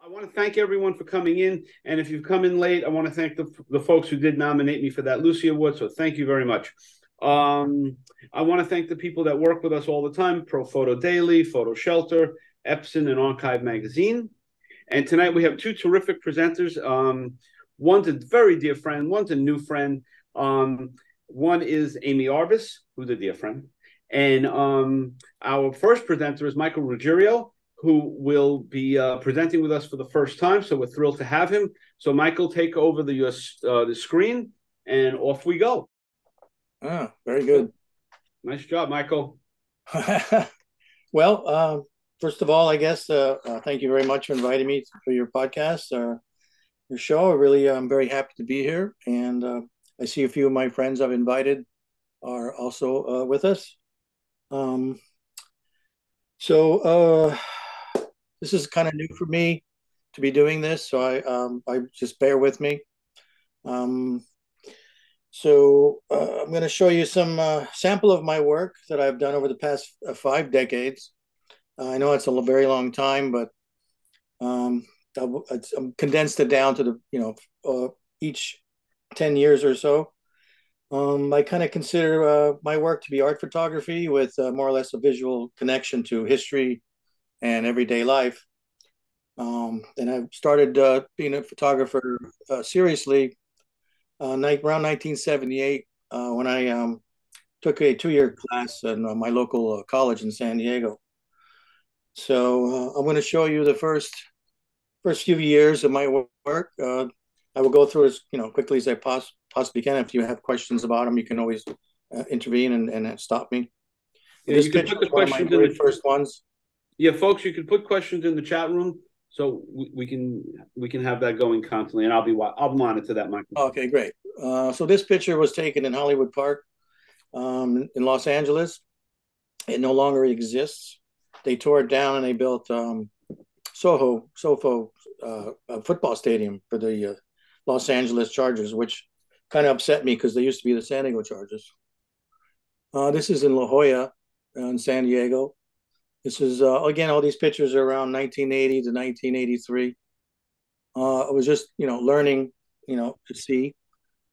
I want to thank everyone for coming in. And if you've come in late, I want to thank the folks who did nominate me for that Lucy Award. So thank you very much. I want to thank the people that work with us all the time: Pro Photo Daily, Photo Shelter, Epson, and Archive Magazine. And tonight we have two terrific presenters. One's a very dear friend, one's a new friend. One is Amy Arbus, who's a dear friend. And our first presenter is Michael Ruggiero, who will be presenting with us for the first time. So we're thrilled to have him. So Michael, take over the screen, and off we go. Ah, very good. Nice job, Michael. Well, first of all, I guess, thank you very much for inviting me for your podcast, your show. I'm very happy to be here. And I see a few of my friends I've invited are also with us. This is kind of new for me to be doing this, so I just bear with me. I'm going to show you some sample of my work that I've done over the past 5 decades. I know it's a very long time, but I'm condensed it down to each 10 years or so. I kind of consider my work to be art photography with more or less a visual connection to history and everyday life. And I started being a photographer seriously around 1978 when I took a 2-year class in my local college in San Diego. So I'm going to show you the first few years of my work. I will go through as quickly as I possibly can. If you have questions about them, you can always intervene and stop me. Yeah, this picture is one of my very first ones. Yeah, folks, you can put questions in the chat room, so we can have that going constantly, and I'll monitor that, Michael. Okay, great. So this picture was taken in Hollywood Park in Los Angeles. It no longer exists. They tore it down and they built SoFo football stadium for the Los Angeles Chargers, which kind of upset me because they used to be the San Diego Chargers. This is in La Jolla in San Diego. This is, again, all these pictures are around 1980 to 1983. I was just, learning, to see.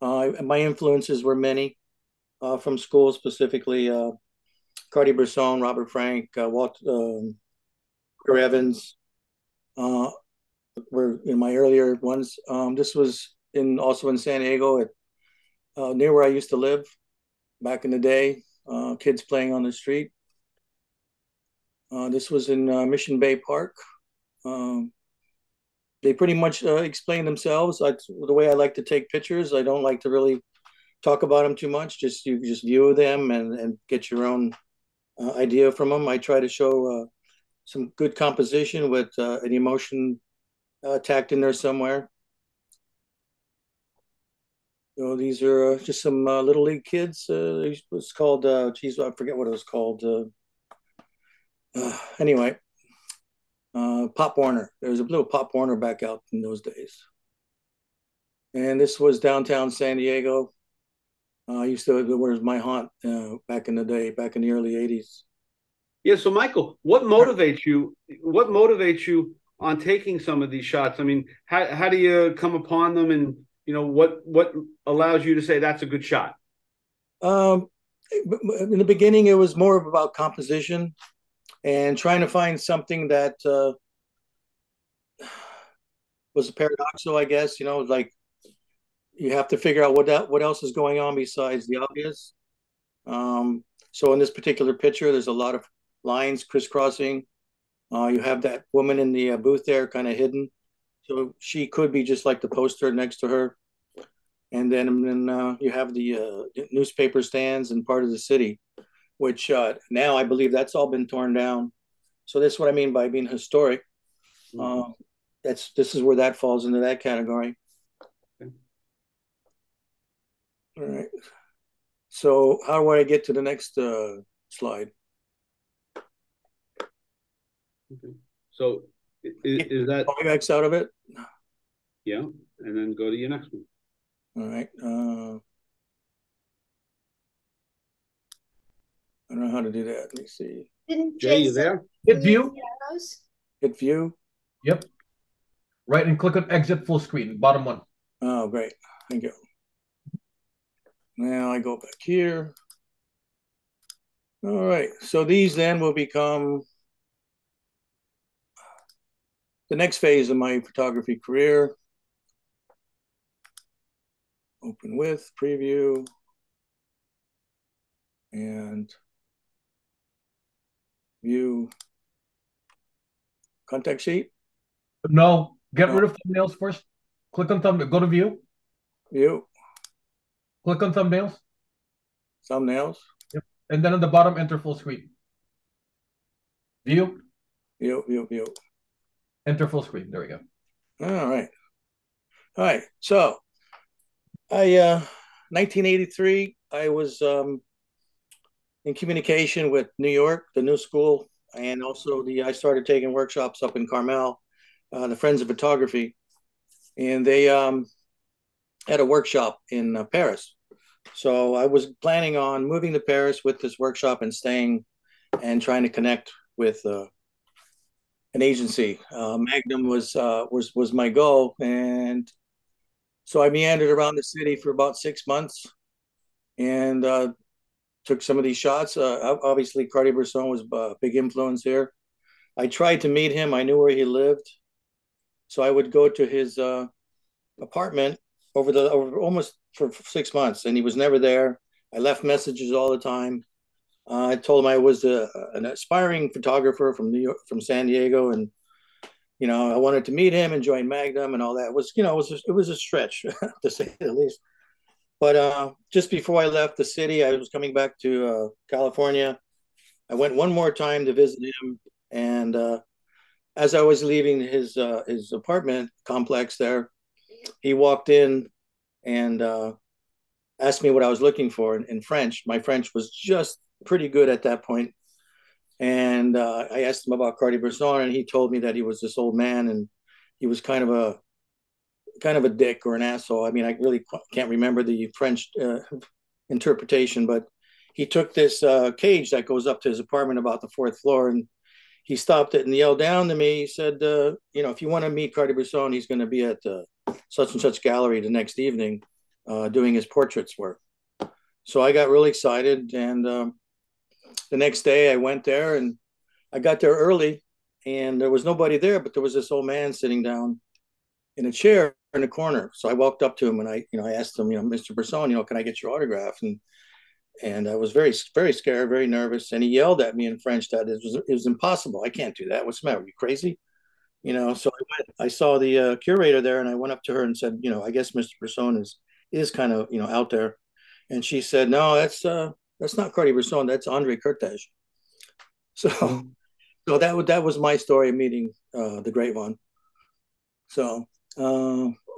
My influences were many from school, specifically Cartier-Bresson, Robert Frank, Walter Evans were in my earlier ones. This was also in San Diego, near where I used to live back in the day. Kids playing on the street. This was in Mission Bay Park. They pretty much explain themselves. The way I like to take pictures, I don't like to really talk about them too much. You just view them and get your own idea from them. I try to show some good composition with an emotion tacked in there somewhere. These are just some little league kids. It was called, geez, I forget what it was called. Anyway, Pop Warner. There was a little Pop Warner back out in those days. And this was downtown San Diego. Where's my haunt back in the day, back in the early 80s. Yeah, so Michael, what motivates you? What motivates you on taking some of these shots? I mean, how do you come upon them, and what allows you to say that's a good shot? In the beginning, it was more about composition and trying to find something that was paradoxical, I guess. Like you have to figure out what else is going on besides the obvious. So in this particular picture, there's a lot of lines crisscrossing. You have that woman in the booth there, kind of hidden, so she could be just like the poster next to her. And then you have the newspaper stands and part of the city, which now I believe that's all been torn down. So that's what I mean by being historic. This is where that falls into that category. Okay. All right. So how do I get to the next slide? Okay. So is that X out of it? Yeah, and then go to your next one. All right. I don't know how to do that. Let me see. Jay, you there? Hit view. Hit view. Yep. Right, and click on exit full screen, bottom one. Oh, great. Thank you. Now I go back here. All right. So these then will become the next phase of my photography career. Open with, preview, and view contact sheet. No, get rid of thumbnails first. Click on thumbnail. Go to view. View. Click on thumbnails. Thumbnails. Yep. And then on the bottom, enter full screen. View. View. Enter full screen. There we go. All right. All right. So I 1983, I was in communication with New York, the New School, and also I started taking workshops up in Carmel, the Friends of Photography, and they had a workshop in Paris. So I was planning on moving to Paris with this workshop and staying and trying to connect with an agency. Magnum was my goal, and so I meandered around the city for about 6 months, and took some of these shots. Obviously, Cartier-Bresson was a big influence here. I tried to meet him. I knew where he lived, so I would go to his apartment over almost for 6 months, and he was never there. I left messages all the time. I told him I was an aspiring photographer from New York, from San Diego, and I wanted to meet him and join Magnum and all that. It was a stretch to say the least. But just before I left the city, I was coming back to California. I went one more time to visit him, and as I was leaving his apartment complex there, he walked in and asked me what I was looking for in French. My French was just pretty good at that point. And I asked him about Cartier-Bresson, and he told me that he was this old man, and he was kind of a dick or an asshole. I mean, I really can't remember the French interpretation, but he took this cage that goes up to his apartment about the fourth floor, and he stopped it and yelled down to me. He said, if you want to meet Cartier-Bresson, he's going to be at such and such gallery the next evening doing his portraits work. So I got really excited, and the next day I went there, and I got there early, and there was nobody there, but there was this old man sitting down in a chair in the corner. So I walked up to him, and I asked him, Mr. Bresson, can I get your autograph? And I was very, very scared, very nervous. And he yelled at me in French that it was impossible. I can't do that. What's the matter? Are you crazy? So I saw the curator there, and I went up to her and said, I guess Mr. Bresson is kind of, out there. And she said, no, that's not Cartier-Bresson. That's Andre Kertész. So that was my story of meeting the great one. So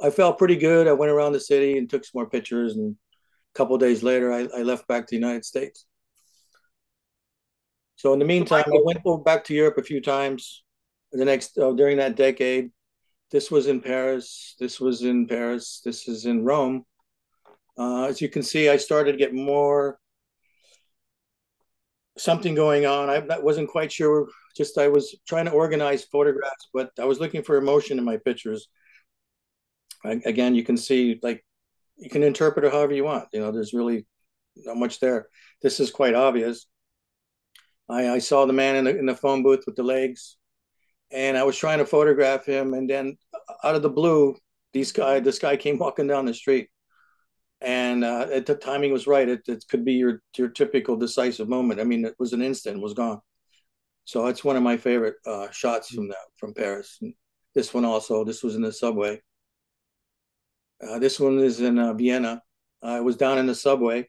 I felt pretty good. I went around the city and took some more pictures, and a couple of days later, I left back to the United States. So in the meantime, I went back to Europe a few times. During that decade, this was in Paris. This was in Paris. This is in Rome. As you can see, I started to get more something going on. I wasn't quite sure. I was trying to organize photographs, but I was looking for emotion in my pictures. Again, you can see, like, you can interpret it however you want. There's really not much there. This is quite obvious. I saw the man in the phone booth with the legs, and I was trying to photograph him, and then out of the blue, this guy came walking down the street, and the timing was right. It could be your typical decisive moment. I mean, it was an instant, it was gone. So it's one of my favorite shots from Paris. And this one also. This was in the subway. This one is in Vienna. I was down in the subway,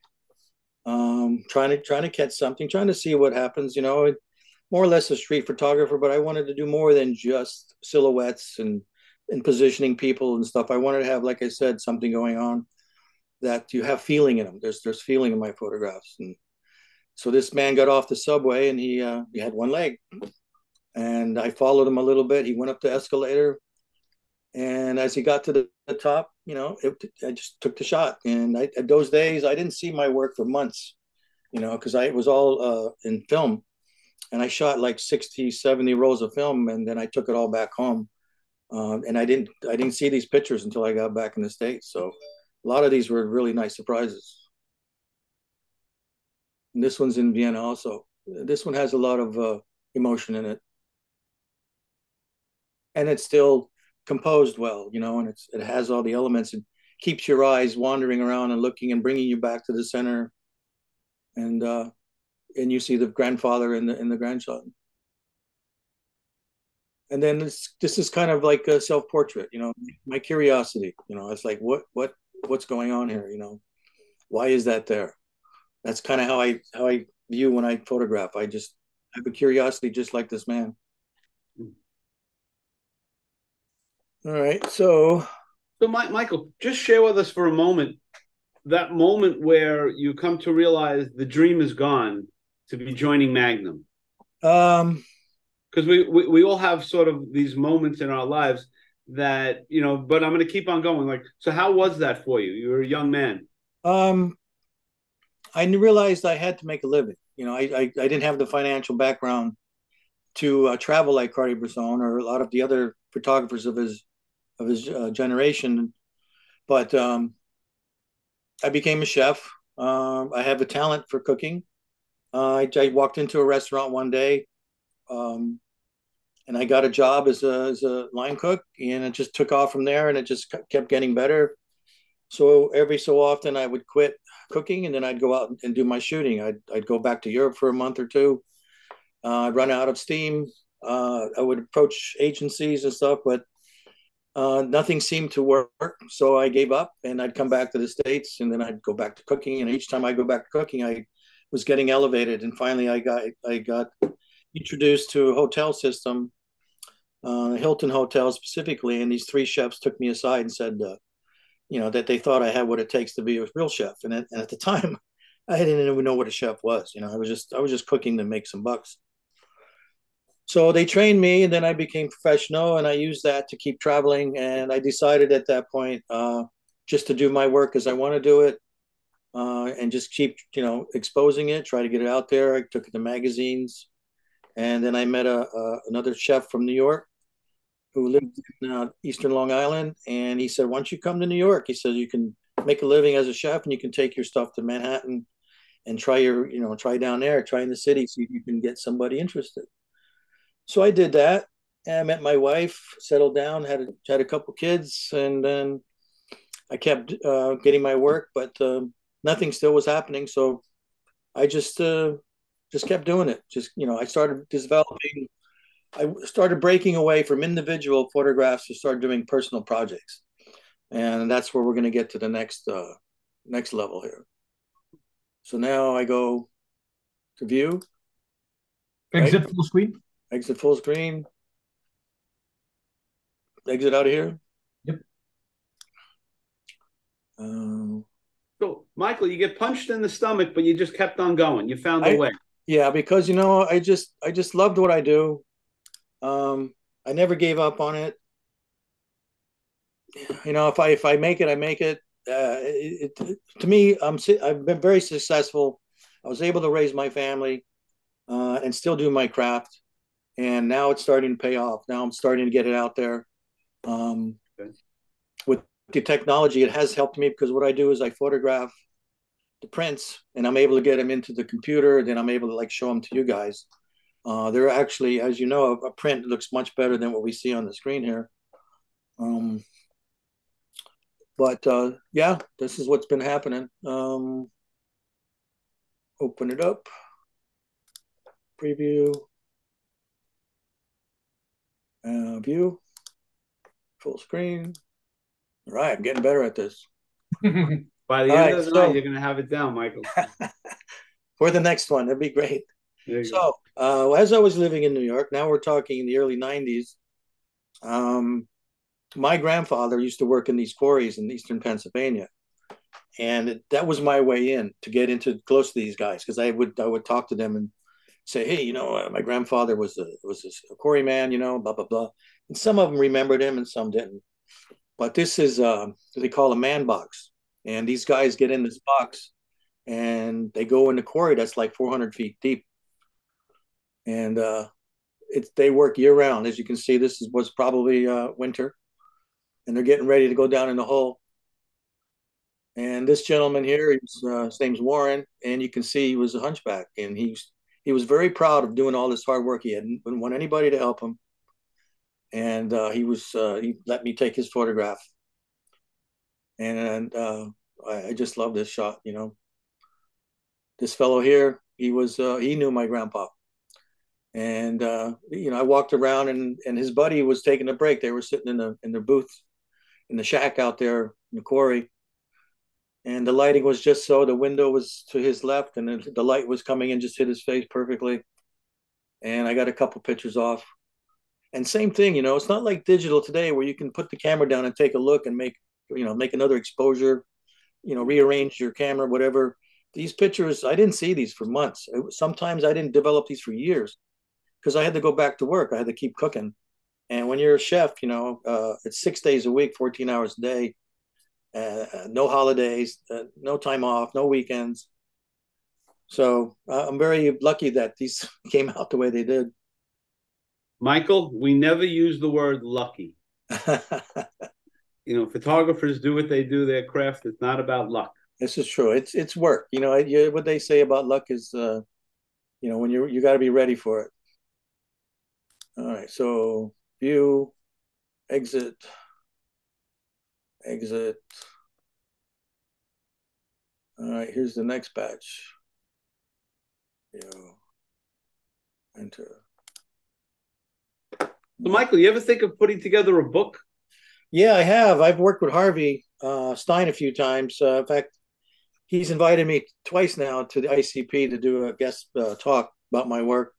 trying to catch something, trying to see what happens. More or less a street photographer, but I wanted to do more than just silhouettes and positioning people and stuff. I wanted to have, like I said, something going on that you have feeling in them. There's feeling in my photographs. And so this man got off the subway, and he had one leg, and I followed him a little bit. He went up the escalator, and as he got to the top, I just took the shot. And at those days, I didn't see my work for months, because it was all in film. And I shot like 60, 70 rolls of film, and then I took it all back home And I didn't see these pictures until I got back in the States. So a lot of these were really nice surprises. And this one's in Vienna also. This one has a lot of emotion in it, and it's still composed well, and it has all the elements. It keeps your eyes wandering around and looking and bringing you back to the center, and you see the grandfather and the grandson. And then this is kind of like a self-portrait, my curiosity, it's like what's going on here, why is that there? That's kind of how I view when I photograph. I have a curiosity just like this man. All right, so Michael, just share with us for a moment that moment where you come to realize the dream is gone to be joining Magnum. Because we all have sort of these moments in our lives that, but I'm going to keep on going. Like, so how was that for you? You were a young man. I realized I had to make a living. I didn't have the financial background to travel like Cartier-Bresson or a lot of the other photographers of his generation. But I became a chef. I have a talent for cooking. I walked into a restaurant one day, and I got a job as a line cook, and it just took off from there, and it just kept getting better. So every so often I would quit cooking, and then I'd go out and do my shooting. I'd go back to Europe for a month or two. I'd run out of steam. I would approach agencies and stuff, but nothing seemed to work. So I gave up, and I'd come back to the States, and then I'd go back to cooking. And each time I go back to cooking, I was getting elevated. And finally I got introduced to a hotel system, Hilton Hotel specifically. And these three chefs took me aside and said, that they thought I had what it takes to be a real chef. And at the time, I didn't even know what a chef was. I was just cooking to make some bucks. So they trained me, and then I became professional, and I used that to keep traveling. And I decided at that point just to do my work as I want to do it, and just keep, exposing it, try to get it out there. I took it to magazines, and then I met another chef from New York who lived in Eastern Long Island, and he said, "Why don't you come to New York?" He said, "You can make a living as a chef, and you can take your stuff to Manhattan and try down there, try in the city, see if you can get somebody interested." So I did that, and I met my wife, settled down, had a couple kids, and then I kept getting my work, but nothing still was happening. So I just kept doing it. I started breaking away from individual photographs to start doing personal projects, and that's where we're going to get to the next level here. So now I go to view. Exit full screen. Exit full screen. Exit out of here. Yep. So, Michael, you get punched in the stomach, but you just kept on going. You found a way. Yeah, because I just loved what I do. I never gave up on it. If I make it, I make it. To me, I've been very successful. I was able to raise my family and still do my craft. And now it's starting to pay off. Now I'm starting to get it out there. With the technology, it has helped me, because what I do is I photograph the prints, and I'm able to get them into the computer. Then I'm able to show them to you guys. They're actually, as you know, a print looks much better than what we see on the screen here. But yeah, this is what's been happening. Open it up. Preview. View. Full screen. All right, I'm getting better at this. By the end of the night, you're going to have it down, Michael. For the next one, that'd be great. So, as I was living in New York, now we're talking in the early 90s, my grandfather used to work in these quarries in eastern Pennsylvania. And that was my way in to get into close to these guys, because I would talk to them and say, "Hey, my grandfather was a quarry man, blah, blah, blah." And some of them remembered him and some didn't. But this is, they call a man box. And these guys get in this box, and they go in the quarry that's like 400 feet deep. And they work year round. As you can see, was probably winter, and they're getting ready to go down in the hole. And this gentleman here, his name's Warren, and you can see he was a hunchback, and he was very proud of doing all this hard work. He didn't want anybody to help him, and he let me take his photograph, and I just love this shot. You know, this fellow here, he knew my grandpa, and you know, I walked around, and his buddy was taking a break. They were sitting in their booth in the shack out there in the quarry. And the lighting was just so, the window was to his left, and the light was coming in, just hit his face perfectly. And I got a couple pictures off. And same thing, you know, it's not like digital today where you can put the camera down and take a look and make another exposure, you know, rearrange your camera, whatever. These pictures, I didn't see these for months. Sometimes I didn't develop these for years because I had to go back to work. I had to keep cooking. And when you're a chef, you know, it's 6 days a week, 14 hours a day. No holidays, no time off, no weekends. So I'm very lucky that these came out the way they did. Michael, we never use the word lucky. You know, photographers do what they do, their craft. It's not about luck. This is true. It's work. You know, what they say about luck is, you know, when you got to be ready for it. All right. So view, exit. All right, here's the next batch. Enter. So, Michael, you ever think of putting together a book? Yeah, I have. I've worked with Harvey Stein a few times. In fact, he's invited me twice now to the ICP to do a guest talk about my work,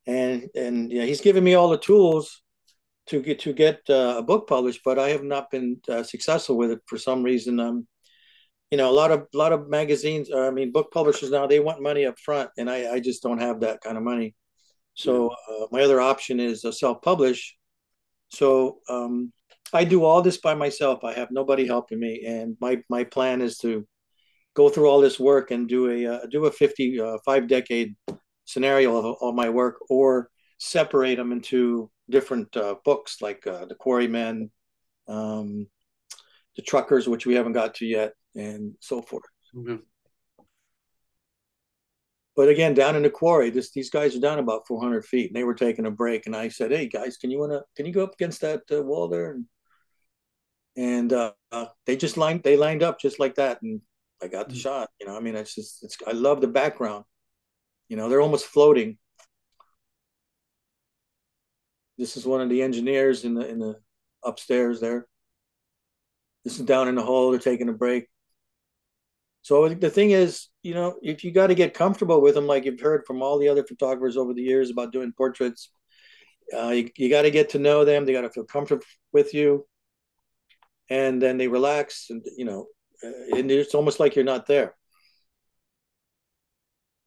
and yeah, he's given me all the tools to get a book published, but I have not been successful with it for some reason. You know, a lot of magazines, book publishers now, they want money up front, and I just don't have that kind of money. So my other option is self-publish. So I do all this by myself. I have nobody helping me, and my plan is to go through all this work and do a 55-decade scenario of all my work, or separate them into different books, like the Quarrymen, the Truckers, which we haven't got to yet, and so forth. Mm-hmm. But again, down in the quarry, these guys are down about 400 feet, and they were taking a break. And I said, "Hey guys, can you go up against that wall there?" And they lined up just like that, and I got the shot. You know, I mean, I love the background. You know, they're almost floating. This is one of the engineers in the upstairs there. This is down in the hole. They're taking a break. So the thing is, you know, if you got to get comfortable with them, like you've heard from all the other photographers over the years about doing portraits, you got to get to know them. They got to feel comfortable with you, and then they relax, and you know, and it's almost like you're not there.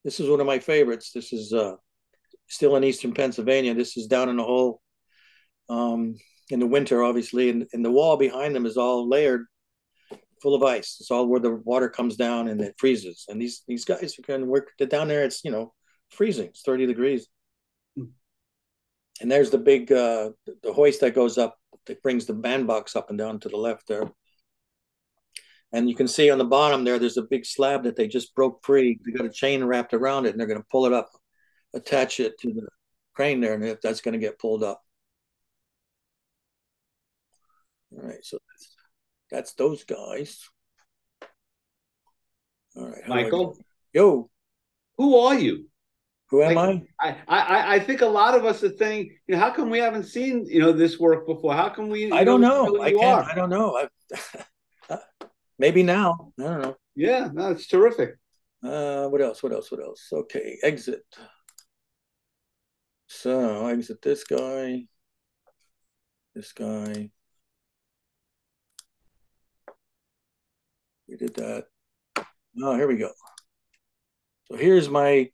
This is one of my favorites. This is still in eastern Pennsylvania. This is down in the hole in the winter, obviously, and the wall behind them is all layered, full of ice. It's all where the water comes down and it freezes. And these guys are going to work down there. It's, you know, freezing. It's 30 degrees. And there's the big the hoist that goes up that brings the bandbox up and down to the left there. And you can see on the bottom there's a big slab that they just broke free. They got a chain wrapped around it, and they're going to pull it up, attach it to the crane there, and that's going to get pulled up. All right, so that's those guys. All right, Michael. Yo, who are you? Who am I? I think a lot of us are saying, you know, how come we haven't seen, you know, this work before? How come we? I don't know. I don't know. Maybe now. I don't know. Yeah, no, it's terrific. What else? Okay, exit. So exit this guy. We did that. Oh, here we go. So here's my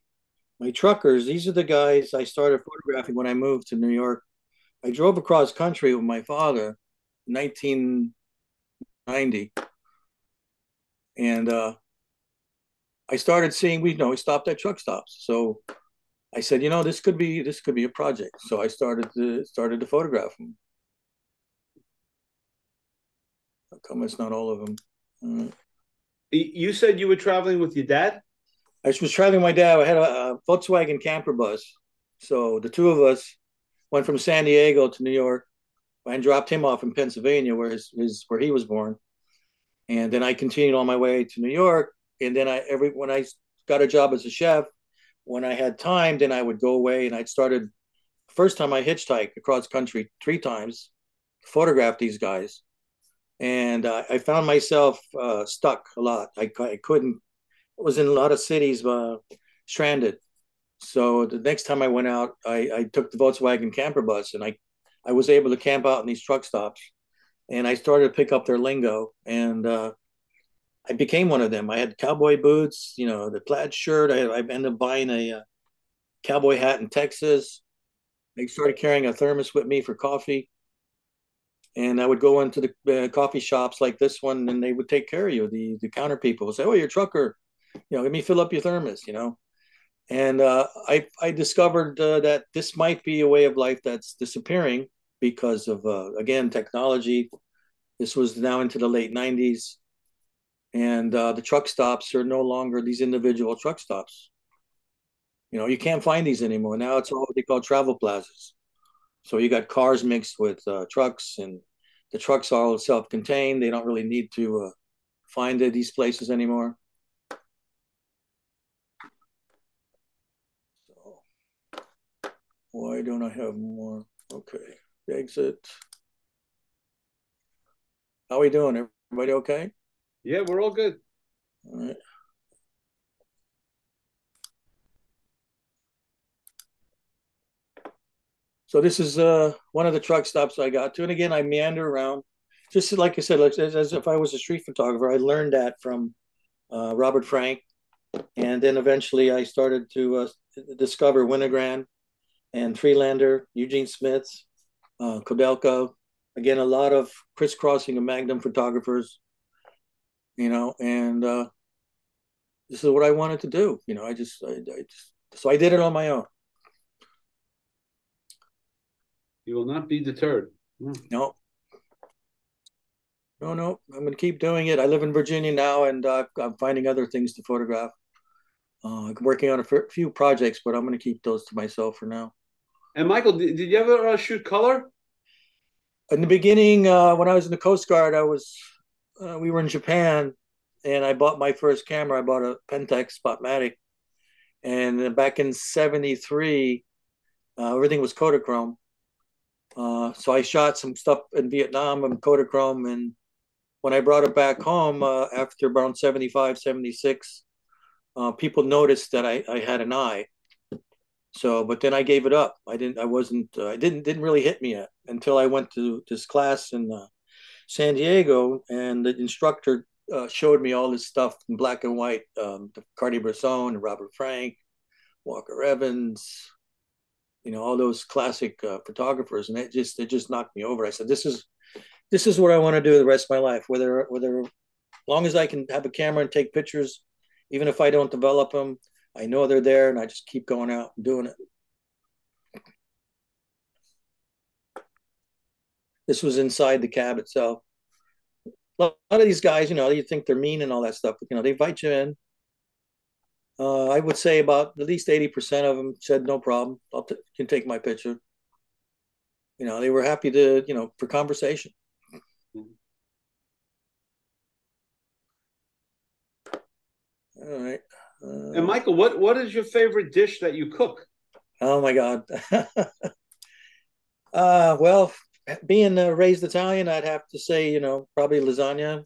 truckers. These are the guys I started photographing when I moved to New York. I drove across country with my father in 1990. And I started seeing, we stopped at truck stops. So I said, this could be a project. So I started to photograph them. How come it's not all of them? You said you were traveling with your dad? I was traveling with my dad. I had a Volkswagen camper bus. So the two of us went from San Diego to New York. I dropped him off in Pennsylvania, where where he was born, and then I continued on my way to New York. And then when I got a job as a chef, when I had time, then I would go away and I'd started. First time I hitchhiked across country 3 times, photographed these guys, and I found myself stuck a lot. I couldn't. I was in a lot of cities, stranded. So the next time I went out, I took the Volkswagen camper bus, and I was able to camp out in these truck stops, and I started to pick up their lingo, and I became one of them. I had cowboy boots, the plaid shirt. I ended up buying a cowboy hat in Texas. I started carrying a thermos with me for coffee, and I would go into the coffee shops like this one, and they would take care of you. The counter people would say, "Oh, you're a trucker, let me fill up your thermos." And I discovered that this might be a way of life that's disappearing because of, again, technology. This was now into the late 90s. And the truck stops are no longer these individual truck stops. You can't find these anymore. Now it's all what they call travel plazas. So you got cars mixed with trucks, and the trucks are all self-contained. They don't really need to find these places anymore. Why don't I have more? Okay, exit. How are we doing? Everybody okay? Yeah, we're all good. All right. So this is one of the truck stops I got to. And again, I meander around. Just like I said, as if I was a street photographer. I learned that from Robert Frank. And then eventually I started to discover Winogrand and Freelander, Eugene Smith, Kodelka. Again, a lot of crisscrossing of Magnum photographers, and this is what I wanted to do. So I did it on my own. You will not be deterred. No. I'm going to keep doing it. I live in Virginia now, and I'm finding other things to photograph. I'm working on a few projects, but I'm going to keep those to myself for now. And Michael, did you ever shoot color? In the beginning, when I was in the Coast Guard, we were in Japan, and I bought my first camera. I bought a Pentax Spotmatic, and back in '73, everything was Kodachrome. So I shot some stuff in Vietnam in Kodachrome, and when I brought it back home after around 75, 76, people noticed that I had an eye. So, but then I gave it up. It didn't really hit me yet until I went to this class in San Diego, and the instructor showed me all this stuff in black and white, the Cartier-Bresson, Robert Frank, Walker Evans, all those classic photographers, and it just knocked me over. I said, this is what I want to do the rest of my life. Whether as long as I can have a camera and take pictures, even if I don't develop them, I know they're there, and I just keep going out and doing it. This was inside the cab itself. A lot of these guys, you think they're mean and all that stuff, but they invite you in. I would say about at least 80% of them said, no problem, can take my picture. They were happy to, for conversation. All right. And Michael, what is your favorite dish that you cook? Oh my God. Well, being raised Italian, I'd have to say, probably lasagna.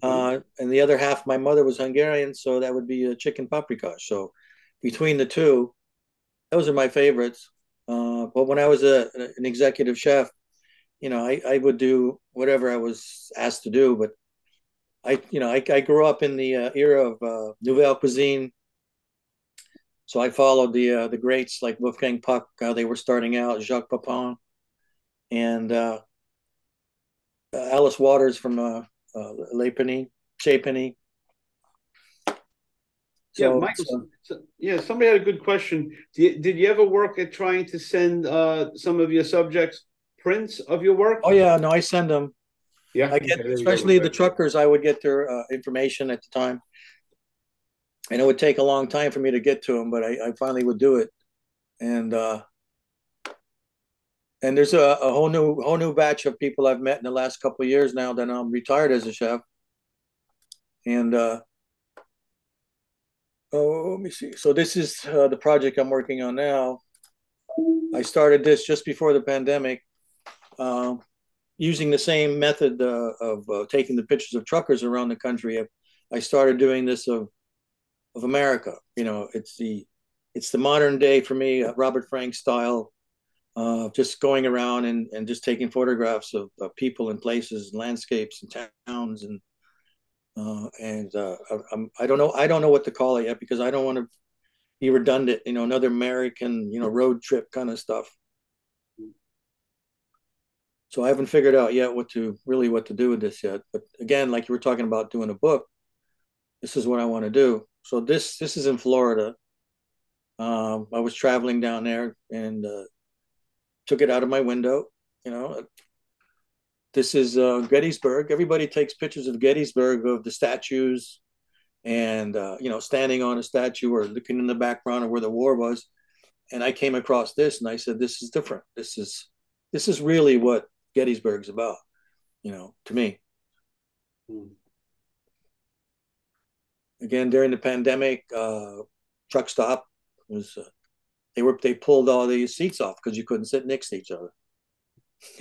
And the other half, my mother was Hungarian, so that would be a chicken paprika. So between the two, those are my favorites. But when I was an executive chef, I would do whatever I was asked to do. But I grew up in the era of Nouvelle Cuisine. So I followed the greats like Wolfgang Puck. They were starting out, Jacques Pepin, and Alice Waters from Le Penny, Chez Penny. Yeah, So, Michael. Yeah, somebody had a good question. Did you ever work at trying to send some of your subjects prints of your work? oh yeah, no, I send them. Yeah, I okay, get, there you go. especially the truckers, I would get their information at the time. And it would take a long time for me to get to them, but I finally would do it. And there's a whole new batch of people I've met in the last couple of years now that I'm retired as a chef. And let me see. So this is the project I'm working on now. I started this just before the pandemic, using the same method of taking the pictures of truckers around the country. I started doing this of America. You know, it's the modern day for me, Robert Frank style, just going around and just taking photographs of people and places and landscapes and towns I don't know what to call it yet because I don't want to be redundant. You know, another American road trip kind of stuff. So I haven't figured out yet what to do with this yet. But again, like you were talking about doing a book, this is what I want to do. So this is in Florida. I was traveling down there and took it out of my window. You know, this is Gettysburg. Everybody takes pictures of Gettysburg, of the statues, and standing on a statue or looking in the background of where the war was. And I came across this, and I said, "This is different. This is really what Gettysburg's about." To me. Again, during the pandemic, truck stop was they pulled all these seats off because you couldn't sit next to each other.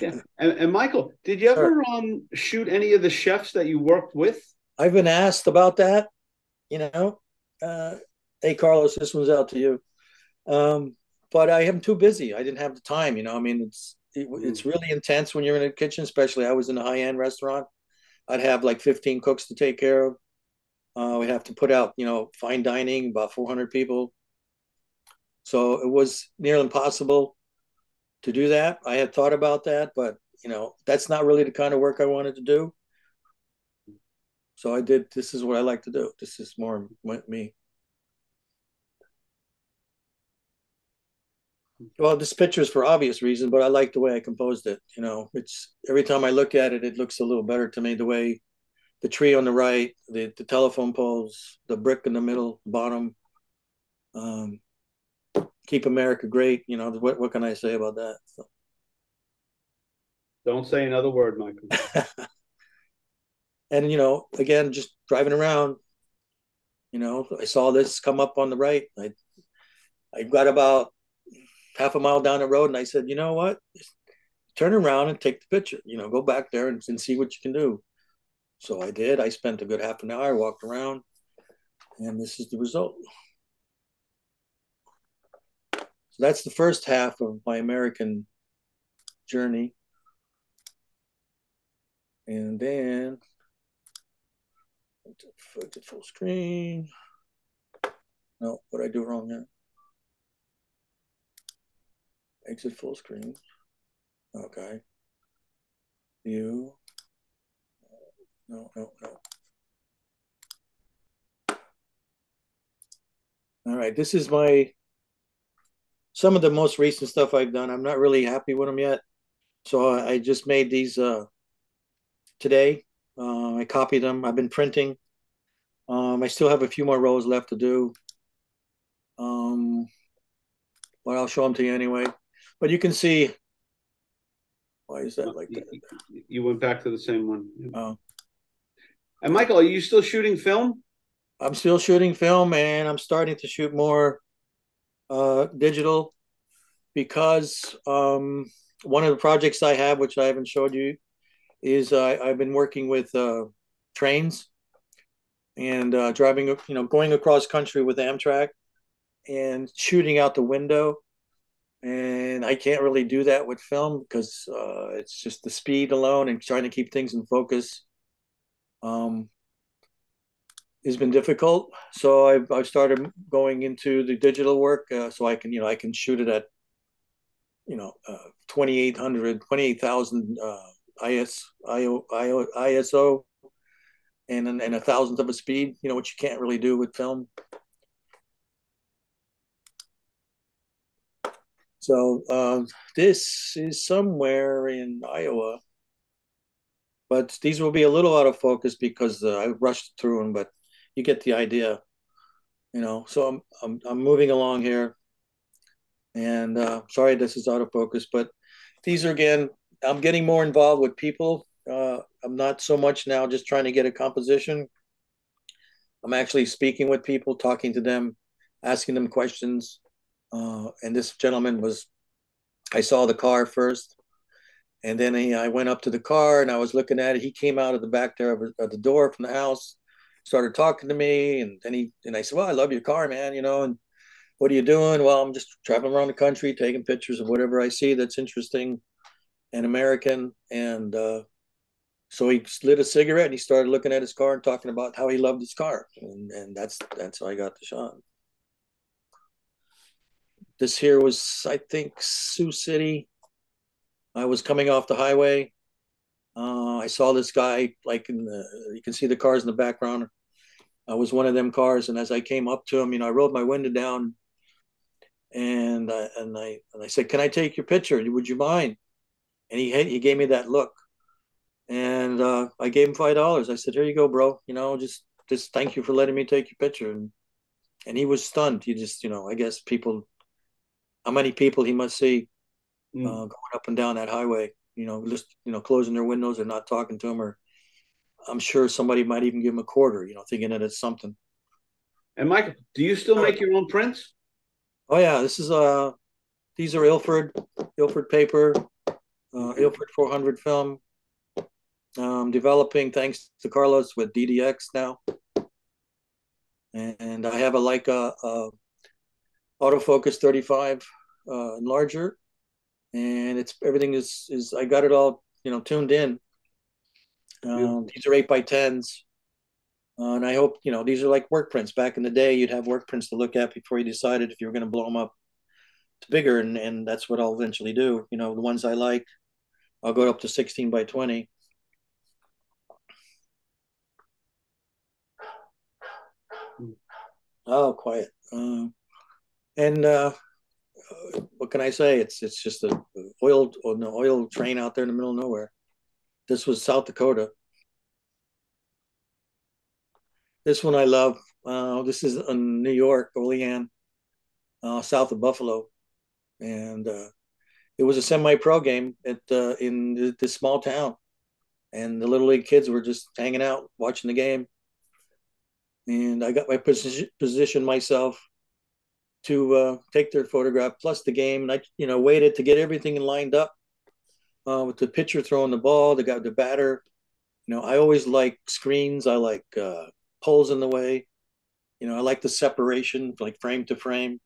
Yeah, and Michael, did you ever shoot any of the chefs that you worked with? I've been asked about that. Hey Carlos, this one's out to you. But I am too busy. I didn't have the time. I mean, it's really intense when you're in a kitchen, especially I was in a high-end restaurant. I'd have like 15 cooks to take care of. We'd have to put out, fine dining, about 400 people. So it was nearly impossible to do that. I had thought about that, but that's not really the kind of work I wanted to do. So I did. This is what I like to do. This is more me. Well, this picture is for obvious reasons, but I like the way I composed it. It's every time I look at it, it looks a little better to me. The way the tree on the right, the telephone poles, the brick in the middle, bottom. Keep America great. What can I say about that? So. Don't say another word, Michael. And again, just driving around, I saw this come up on the right. I got about half a mile down the road, and I said, you know what? Just turn around and take the picture. Go back there and see what you can do. So I did. I spent a good half an hour, walked around, and this is the result. So that's the first half of my American journey. And then exit full screen. No, what did I do wrong there? Exit full screen. Okay. View. No. All right, this is some of the most recent stuff I've done. I'm not really happy with them yet. So I just made these today. I copied them. I've been printing. I still have a few more rows left to do. But I'll show them to you anyway. But you can see, why is that like that? You went back to the same one. Oh. And Michael, are you still shooting film? I'm still shooting film, and I'm starting to shoot more digital because one of the projects I have, which I haven't showed you, is I've been working with trains and driving, going across country with Amtrak and shooting out the window. And I can't really do that with film because it's just the speed alone and trying to keep things in focus has been difficult. So I've started going into the digital work so I can shoot it at 28,000 ISO and a thousandth of a speed, which you can't really do with film. So this is somewhere in Iowa, but these will be a little out of focus because I rushed through them. But you get the idea, you know. So I'm moving along here, and sorry this is out of focus, but these are again. I'm getting more involved with people. I'm not so much now just trying to get a composition. I'm actually speaking with people, talking to them, asking them questions. And this gentleman was, I saw the car first, and then I went up to the car and I was looking at it. He came out of the back there of the door from the house, started talking to me, and then I said, "Well, I love your car, man. You know, and what are you doing?" "Well, I'm just traveling around the country, taking pictures of whatever I see that's interesting and American." And so he lit a cigarette and he started looking at his car and talking about how he loved his car, and that's how I got the shot. This here was, I think, Sioux City. I was coming off the highway. I saw this guy, like you can see the cars in the background. I was one of them cars, and as I came up to him, you know, I rolled my window down, and I said, "Can I take your picture? Would you mind?" And he gave me that look, and I gave him $5. I said, "Here you go, bro. You know, just thank you for letting me take your picture." And he was stunned. He just, you know, I guess people, how many people he must see going up and down that highway, you know, just, you know, closing their windows or not talking to him, or I'm sure somebody might even give him a quarter, you know, thinking that it's something. And Michael, do you still make your own prints? Oh yeah, this is these are Ilford paper, Ilford 400 film. Developing thanks to Carlos with DDX now, and I have a Leica autofocus 35 enlarger, and it's everything is I got it all, you know, tuned in. These are 8x10s. And I hope, you know, these are like work prints. Back in the day, you'd have work prints to look at before you decided if you were going to blow them up to bigger. And that's what I'll eventually do. You know, the ones I like, I'll go up to 16x20. Oh, quiet. And what can I say? It's just an oil train out there in the middle of nowhere. This was South Dakota. This one I love. This is in New York, Olean, south of Buffalo, and it was a semi-pro game in this small town, and the little league kids were just hanging out, watching the game, and I got my position myself to take their photograph plus the game, and I, you know, waited to get everything lined up with the pitcher throwing the ball, the batter. You know, I always like screens. I like poles in the way. You know, I like the separation, like frame to frame.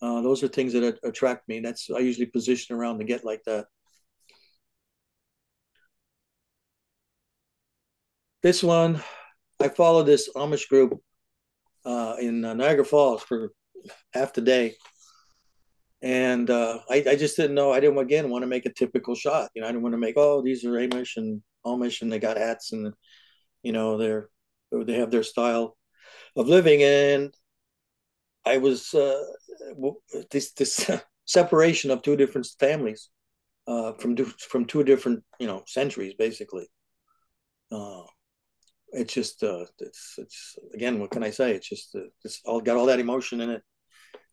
Those are things that attract me. That's I usually position around to get like that. This one, I followed this Amish group in Niagara Falls for half the day, and I just didn't know. I didn't again want to make a typical shot. You know, I didn't want to make, oh, these are Amish and they got hats and, you know, they have their style of living, and I was this separation of two different families from two different, you know, centuries basically. It's just it's again, what can I say? It's just it's all got all that emotion in it,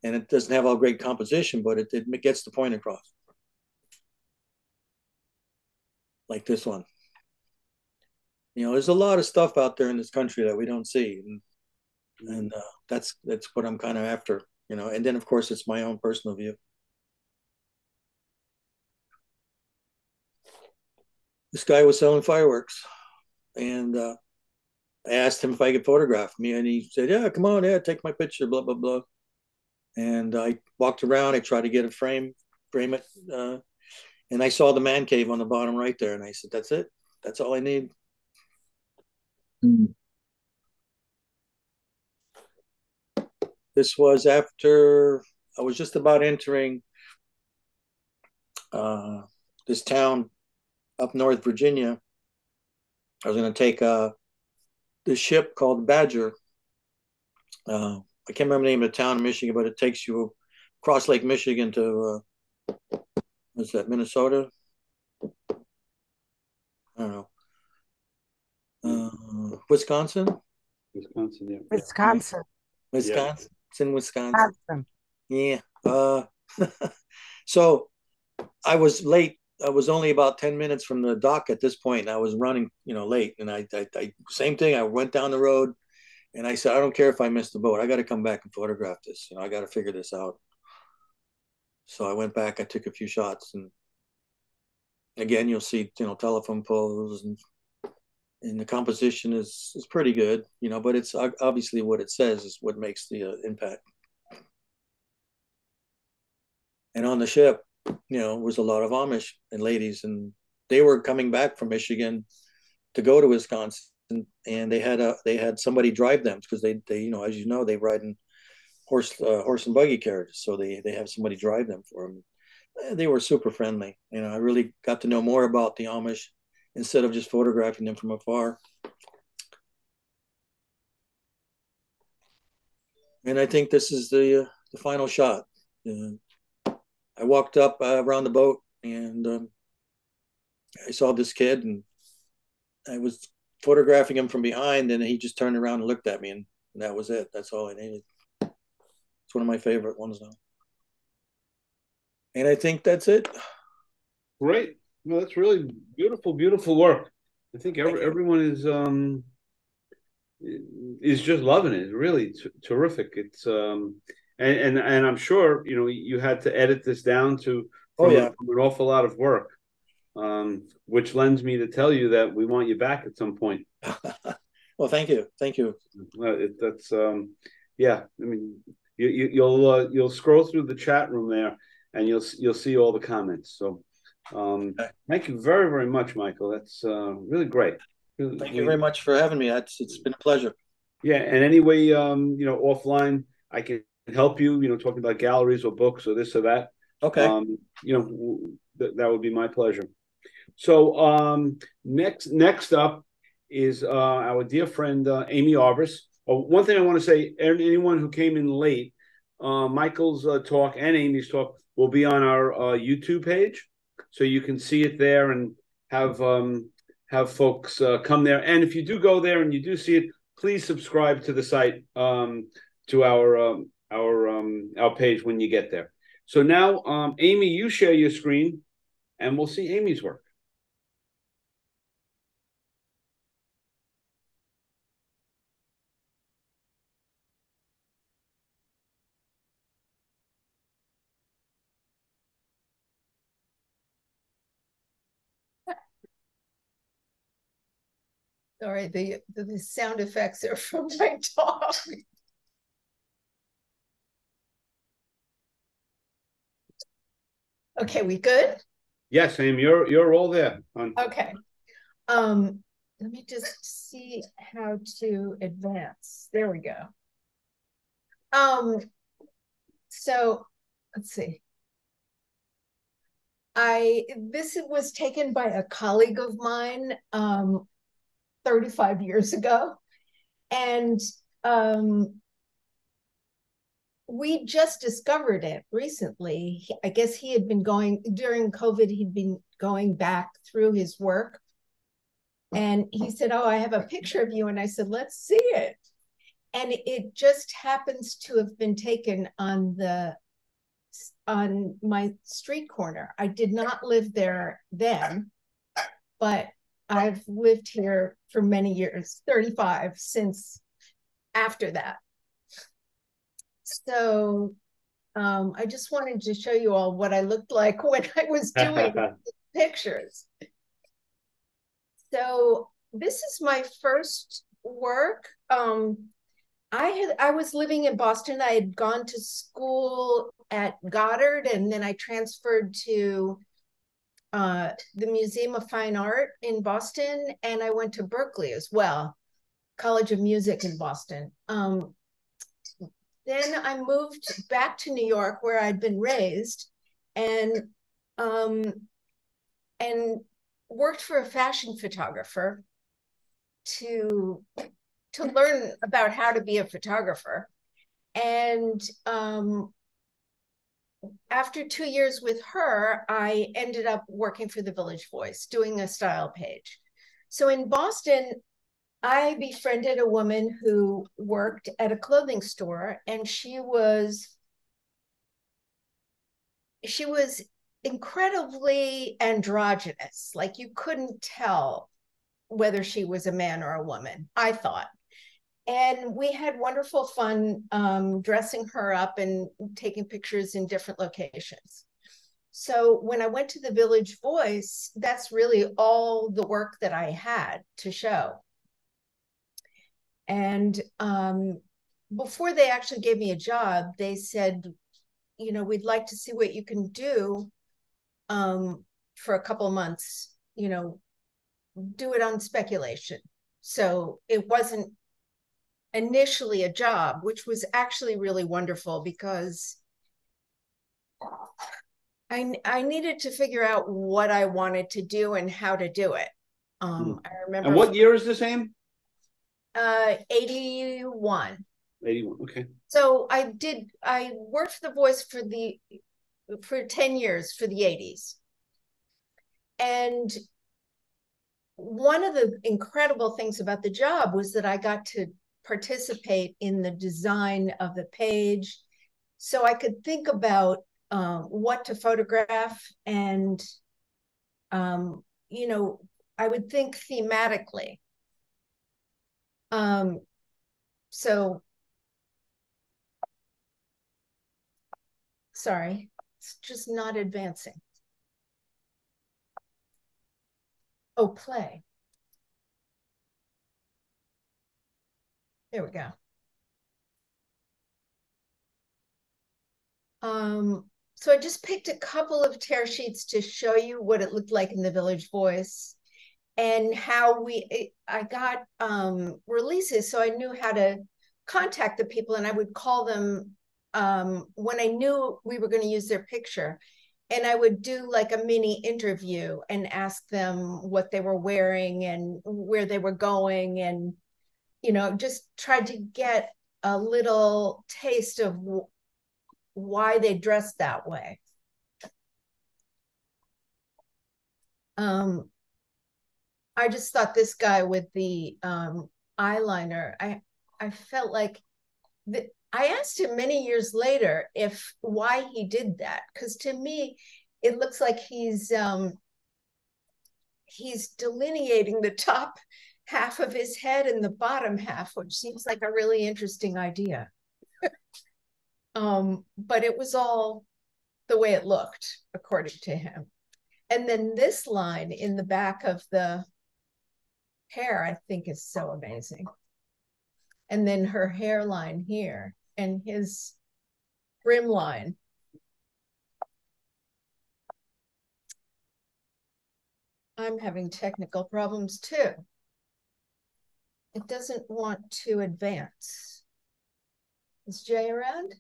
and it doesn't have all great composition, but it gets the point across. Like this one, you know, there's a lot of stuff out there in this country that we don't see, and that's what I'm kind of after, you know. And then of course it's my own personal view. This guy was selling fireworks, and I asked him if I could photograph me, and he said, "Yeah, come on, yeah, take my picture." Blah blah blah. And I walked around. I tried to get a frame it, and I saw the man cave on the bottom right there, and I said, "That's it. That's all I need." This was after I was just about entering this town up North Virginia. I was going to take this ship called Badger. I can't remember the name of the town in Michigan, but it takes you across Lake Michigan to Was that Minnesota? I don't know. Wisconsin? Wisconsin, yeah. Wisconsin. Wisconsin. Yeah. It's in Wisconsin. Wisconsin. Yeah. So I was late. I was only about 10 minutes from the dock at this point. I was running, late. And I same thing. I went down the road and I said, I don't care if I missed the boat. I got to come back and photograph this. I got to figure this out. So I went back. I took a few shots, and again, you'll see, telephone poles, and the composition is pretty good, but it's obviously what it says is what makes the impact. And on the ship, was a lot of Amish and ladies, and they were coming back from Michigan to go to Wisconsin, and they had somebody drive them because they as you know, they ride in horse and buggy carriages, so they have somebody drive them for them. They were super friendly. I really got to know more about the Amish instead of just photographing them from afar. And I think this is the final shot. I walked up around the boat, and I saw this kid, and I was photographing him from behind, and he just turned around and looked at me, and that was it. That's all I needed. It's one of my favorite ones now. And I think that's it. Great. Well, that's really beautiful, beautiful work. I think everyone is just loving it. It's really terrific. It's and I'm sure you had to edit this down to from an awful lot of work, which lends me to tell you that we want you back at some point. Well, thank you. That's yeah. I mean, you'll scroll through the chat room there, and you'll see all the comments. So, thank you very, very much, Michael. That's really great. Thank you very much for having me. It's been a pleasure. Yeah, and anyway, offline, I can help you. Talking about galleries or books or this or that. Okay. That would be my pleasure. So, next up is our dear friend Amy Arbus. Oh, one thing I want to say: anyone who came in late, Michael's talk and Amy's talk will be on our YouTube page, so you can see it there and have folks come there. And if you do go there and you do see it, please subscribe to the site, to our page when you get there. So now, Amy, you share your screen, and we'll see Amy's work. Sorry, the sound effects are from my dog. Okay, we good? Yes, Amy, you're all there. Okay. Let me just see how to advance. There we go. So let's see. This was taken by a colleague of mine 35 years ago. And we just discovered it recently. I guess he had been during COVID, he'd been going back through his work. And he said, "Oh, I have a picture of you." And I said, "Let's see it." And it just happens to have been taken on my street corner. I did not live there then, but I've lived here for many years, 35 since after that. So I just wanted to show you all what I looked like when I was doing pictures. So this is my first work. I was living in Boston. I had gone to school at Goddard, and then I transferred to the Museum of Fine Art in Boston, and I went to Berkeley as well, College of Music in Boston. Then I moved back to New York, where I'd been raised, and worked for a fashion photographer to learn about how to be a photographer. And after 2 years with her, I ended up working for the Village Voice, doing a style page. So in Boston, I befriended a woman who worked at a clothing store, and she was incredibly androgynous. Like, you couldn't tell whether she was a man or a woman, I thought. And we had wonderful fun dressing her up and taking pictures in different locations. So when I went to the Village Voice, that's really all the work that I had to show. And before they actually gave me a job, they said, you know, we'd like to see what you can do for a couple of months, you know, do it on speculation. So it wasn't initially a job, which was actually really wonderful because I needed to figure out what I wanted to do and how to do it. I remember. And what year is this, Aim? 81. 81. Okay. So I worked for the Voice for 10 years for the 80s. And one of the incredible things about the job was that I got to participate in the design of the page. So I could think about what to photograph, and you know, I would think thematically. So sorry, it's just not advancing. Oh, play. There we go. So I just picked a couple of tear sheets to show you what it looked like in the Village Voice and how I got releases, so I knew how to contact the people, and I would call them when I knew we were going to use their picture. And I would do like a mini interview and ask them what they were wearing and where they were going, and, you know, just tried to get a little taste of why they dressed that way. I just thought this guy with the eyeliner, I felt like I asked him many years later why he did that, because to me it looks like he's delineating the top half of his head and the bottom half, which seems like a really interesting idea. But it was all the way it looked, according to him. And then this line in the back of the hair, I think, is so amazing. And then her hairline here and his brim line. I'm having technical problems too. It doesn't want to advance. Is Jay around?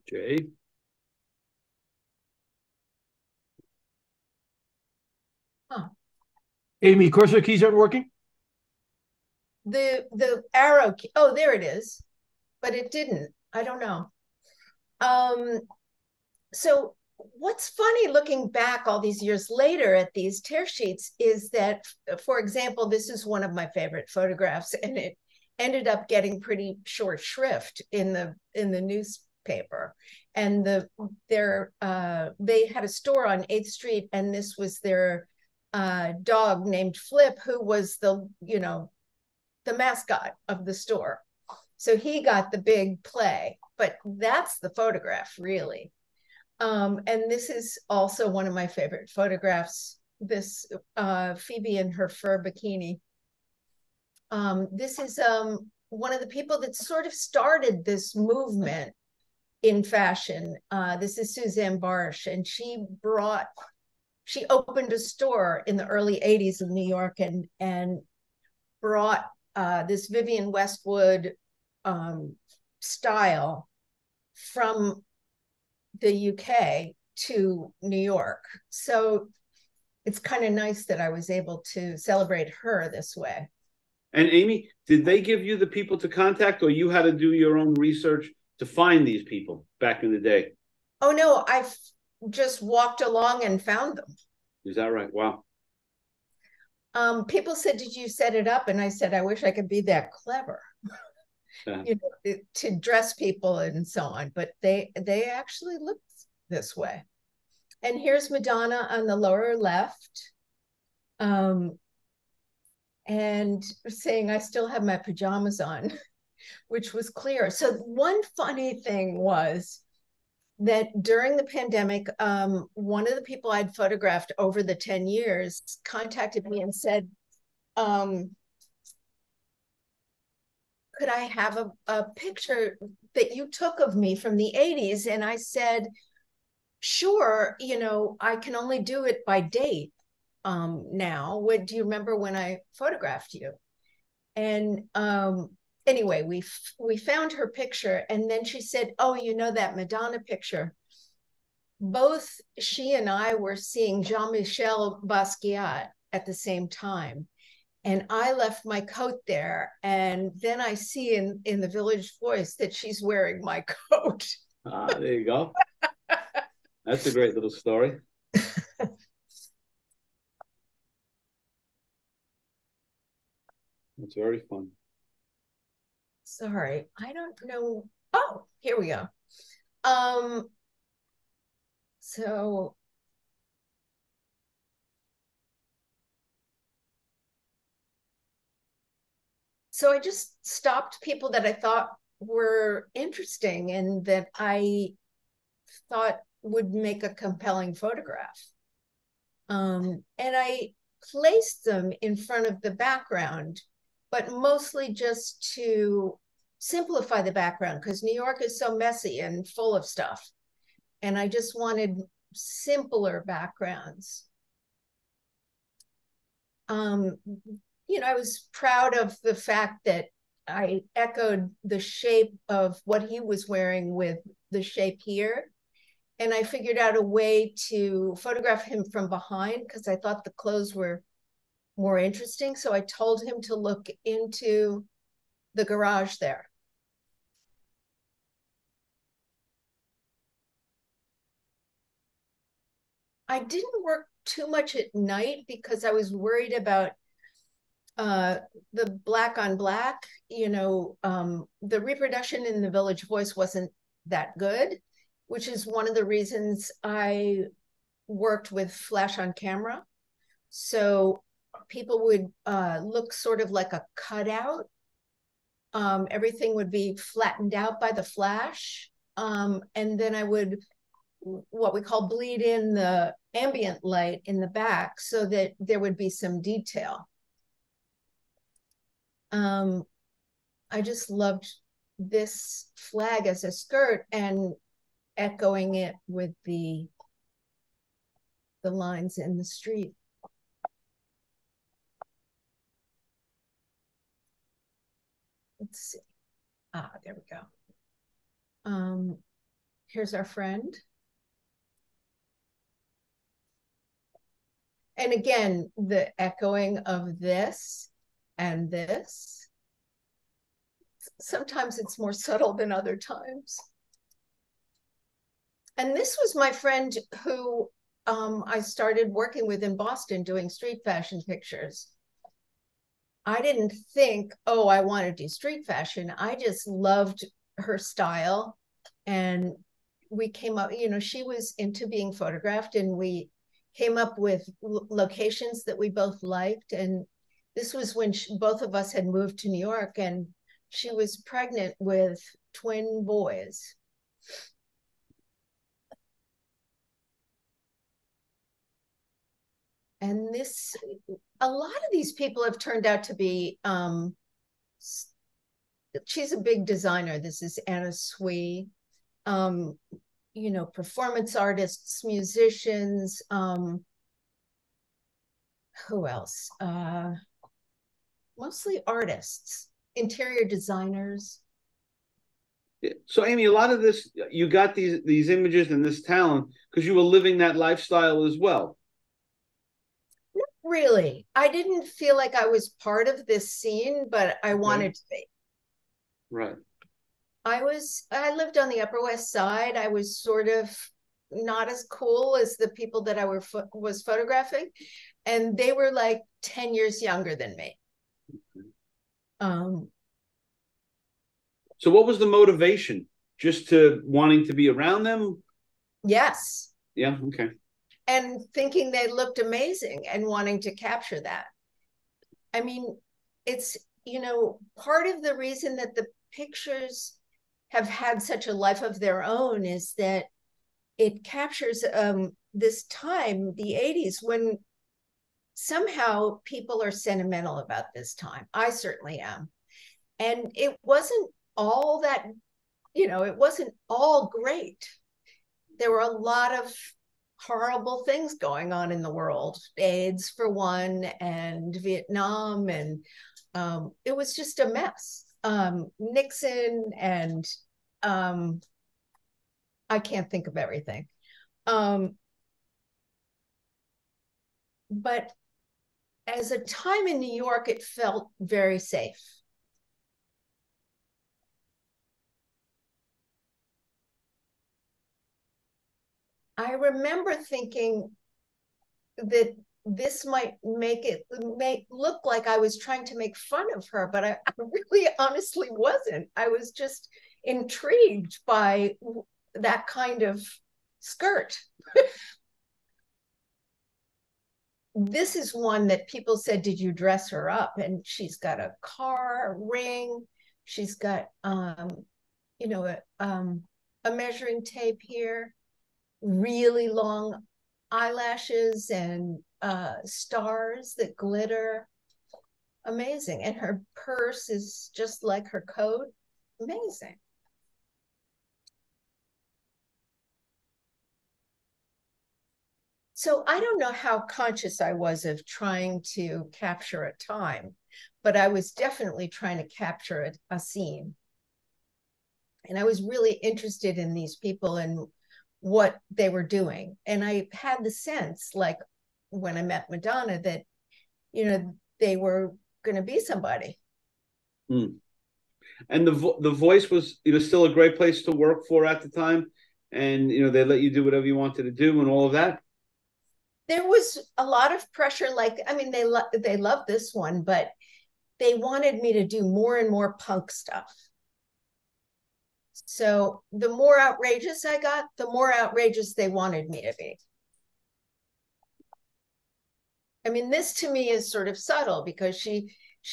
Jay. Huh. Amy, cursor keys aren't working? The arrow key, oh, there it is, but it didn't. I don't know. So what's funny looking back all these years later at these tear sheets is that, for example, this is one of my favorite photographs, and it ended up getting pretty short shrift in the newspaper. And they had a store on 8th Street, and this was their dog named Flip, who was the mascot of the store. So he got the big play, but that's the photograph, really. And this is also one of my favorite photographs, this Phoebe in her fur bikini. This is one of the people that sort of started this movement in fashion. This is Suzanne Barsh, and she opened a store in the early 80s in New York and brought this Vivienne Westwood style from the UK to New York. So it's kind of nice that I was able to celebrate her this way. And Amy, did they give you the people to contact, or you had to do your own research to find these people back in the day? Oh no, I just walked along and found them. Is that right? Wow. People said, "Did you set it up?" And I said, "I wish I could be that clever, you know, to dress people and so on." But they actually look this way. And here's Madonna on the lower left, and saying, "I still have my pajamas on," which was clear. So one funny thing was that during the pandemic, one of the people I'd photographed over the 10 years contacted me and said, could I have a picture that you took of me from the 80s? And I said, sure, you know, I can only do it by date now. What do you remember when I photographed you? And anyway, we found her picture, and then she said, "Oh, you know that Madonna picture? Both she and I were seeing Jean-Michel Basquiat at the same time, and I left my coat there, and then I see in the Village Voice that she's wearing my coat." Ah, there you go. That's a great little story. That's very fun. Sorry, I don't know. Oh, here we go. So I just stopped people that I thought were interesting and that I thought would make a compelling photograph. And I placed them in front of the background, but mostly just to simplify the background because New York is so messy and full of stuff. And I just wanted simpler backgrounds. You know, I was proud of the fact that I echoed the shape of what he was wearing with the shape here. And I figured out a way to photograph him from behind because I thought the clothes were more interesting. So I told him to look into the garage there. I didn't work too much at night because I was worried about the black on black. You know, the reproduction in the Village Voice wasn't that good, which is one of the reasons I worked with flash on camera. So people would look sort of like a cutout. Everything would be flattened out by the flash. And then I would, what we call bleed in the ambient light in the back so that there would be some detail. I just loved this flag as a skirt and echoing it with the lines in the street. Let's see. Ah, there we go. Here's our friend. And again, the echoing of this and this. Sometimes it's more subtle than other times. And this was my friend who I started working with in Boston doing street fashion pictures. I didn't think, oh, I want to do street fashion. I just loved her style. And we came up, you know, she was into being photographed, and we came up with locations that we both liked. And this was when both of us had moved to New York, and she was pregnant with twin boys. And this, a lot of these people have turned out to be, she's a big designer. This is Anna Sui, you know, performance artists, musicians, who else? Mostly artists, interior designers. So, Amy, a lot of this, you got these images and this talent because you were living that lifestyle as well. Not really. I didn't feel like I was part of this scene, but I wanted to be. Right. I lived on the Upper West Side. I was sort of not as cool as the people that I was photographing, and they were like 10 years younger than me. So what was the motivation? Just to wanting to be around them? Yes. Yeah, okay. And thinking they looked amazing and wanting to capture that. I mean, it's, part of the reason that the pictures have had such a life of their own is that it captures this time, the 80s, when somehow people are sentimental about this time. I certainly am. And it wasn't all that, it wasn't all great. There were a lot of horrible things going on in the world, AIDS for one, and Vietnam, and it was just a mess. Nixon, and I can't think of everything. But as a time in New York, it felt very safe. I remember thinking that this might make it look like I was trying to make fun of her, but I really honestly wasn't. I was just intrigued by that kind of skirt. This is one that people said, did you dress her up? And she's got a car, a ring. She's got, a measuring tape here, really long eyelashes, and stars that glitter. Amazing. And her purse is just like her coat. Amazing. So I don't know how conscious I was of trying to capture a time, but I was definitely trying to capture a scene. And I was really interested in these people and what they were doing. And I had the sense, like when I met Madonna, that, they were going to be somebody. Mm. And the Voice was, still a great place to work for at the time. And, they let you do whatever you wanted to do and all of that. There was a lot of pressure. Like, I mean, they loved this one, but they wanted me to do more and more punk stuff. So the more outrageous I got, the more outrageous they wanted me to be. I mean, this to me is sort of subtle because she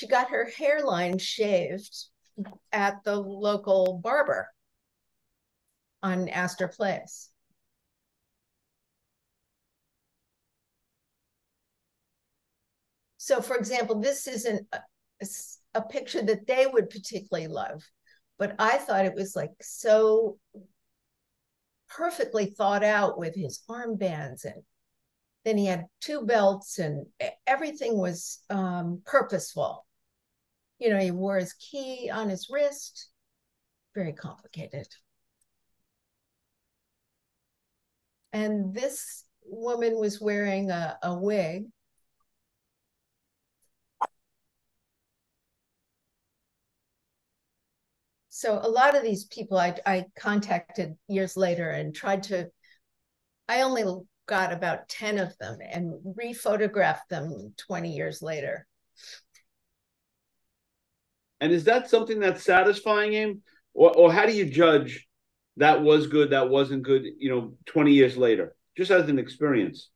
got her hairline shaved at the local barber on Astor Place. So, for example, this isn't a picture that they would particularly love, but I thought it was like so perfectly thought out with his armbands, and then he had two belts, and everything was purposeful. He wore his key on his wrist. Very complicated. And this woman was wearing a wig. So a lot of these people I contacted years later and I only got about 10 of them and rephotographed them 20 years later. And is that something that's satisfying him? Or how do you judge that was good, that wasn't good, 20 years later, just as an experience?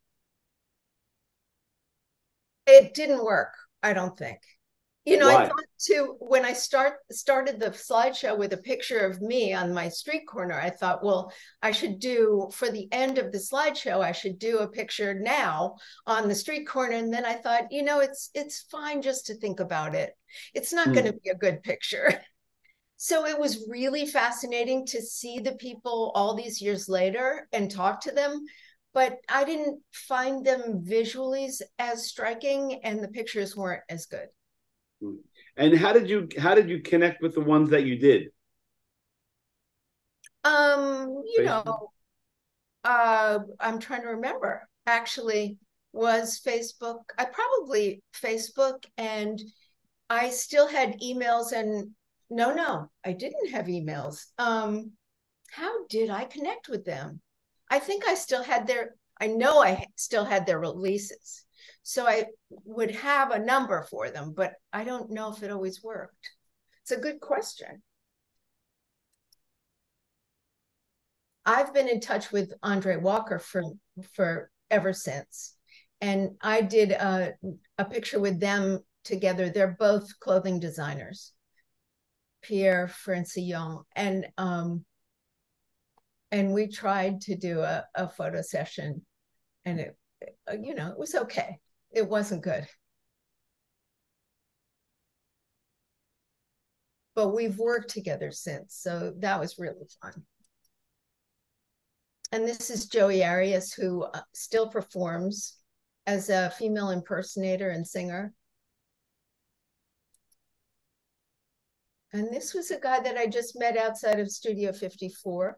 It didn't work, I don't think. Why? I thought too, when I started the slideshow with a picture of me on my street corner, I thought, well, I should do, for the end of the slideshow, I should do a picture now on the street corner. And then I thought, it's fine just to think about it. It's not going to be a good picture. So it was really fascinating to see the people all these years later and talk to them. But I didn't find them visually as striking, and the pictures weren't as good. And how did you connect with the ones that you did? I'm trying to remember. Actually, was Facebook. I probably Facebook, and I still had emails and No, I didn't have emails. How did I connect with them? I think I still had I know I still had their releases. So I would have a number for them, but I don't know if it always worked. It's a good question. I've been in touch with Andre Walker for ever since. And I did a picture with them together. They're both clothing designers, Pierre Francillon. And we tried to do a photo session, and it was okay. It wasn't good. But we've worked together since, so that was really fun. And this is Joey Arias, who still performs as a female impersonator and singer. And this was a guy that I just met outside of Studio 54.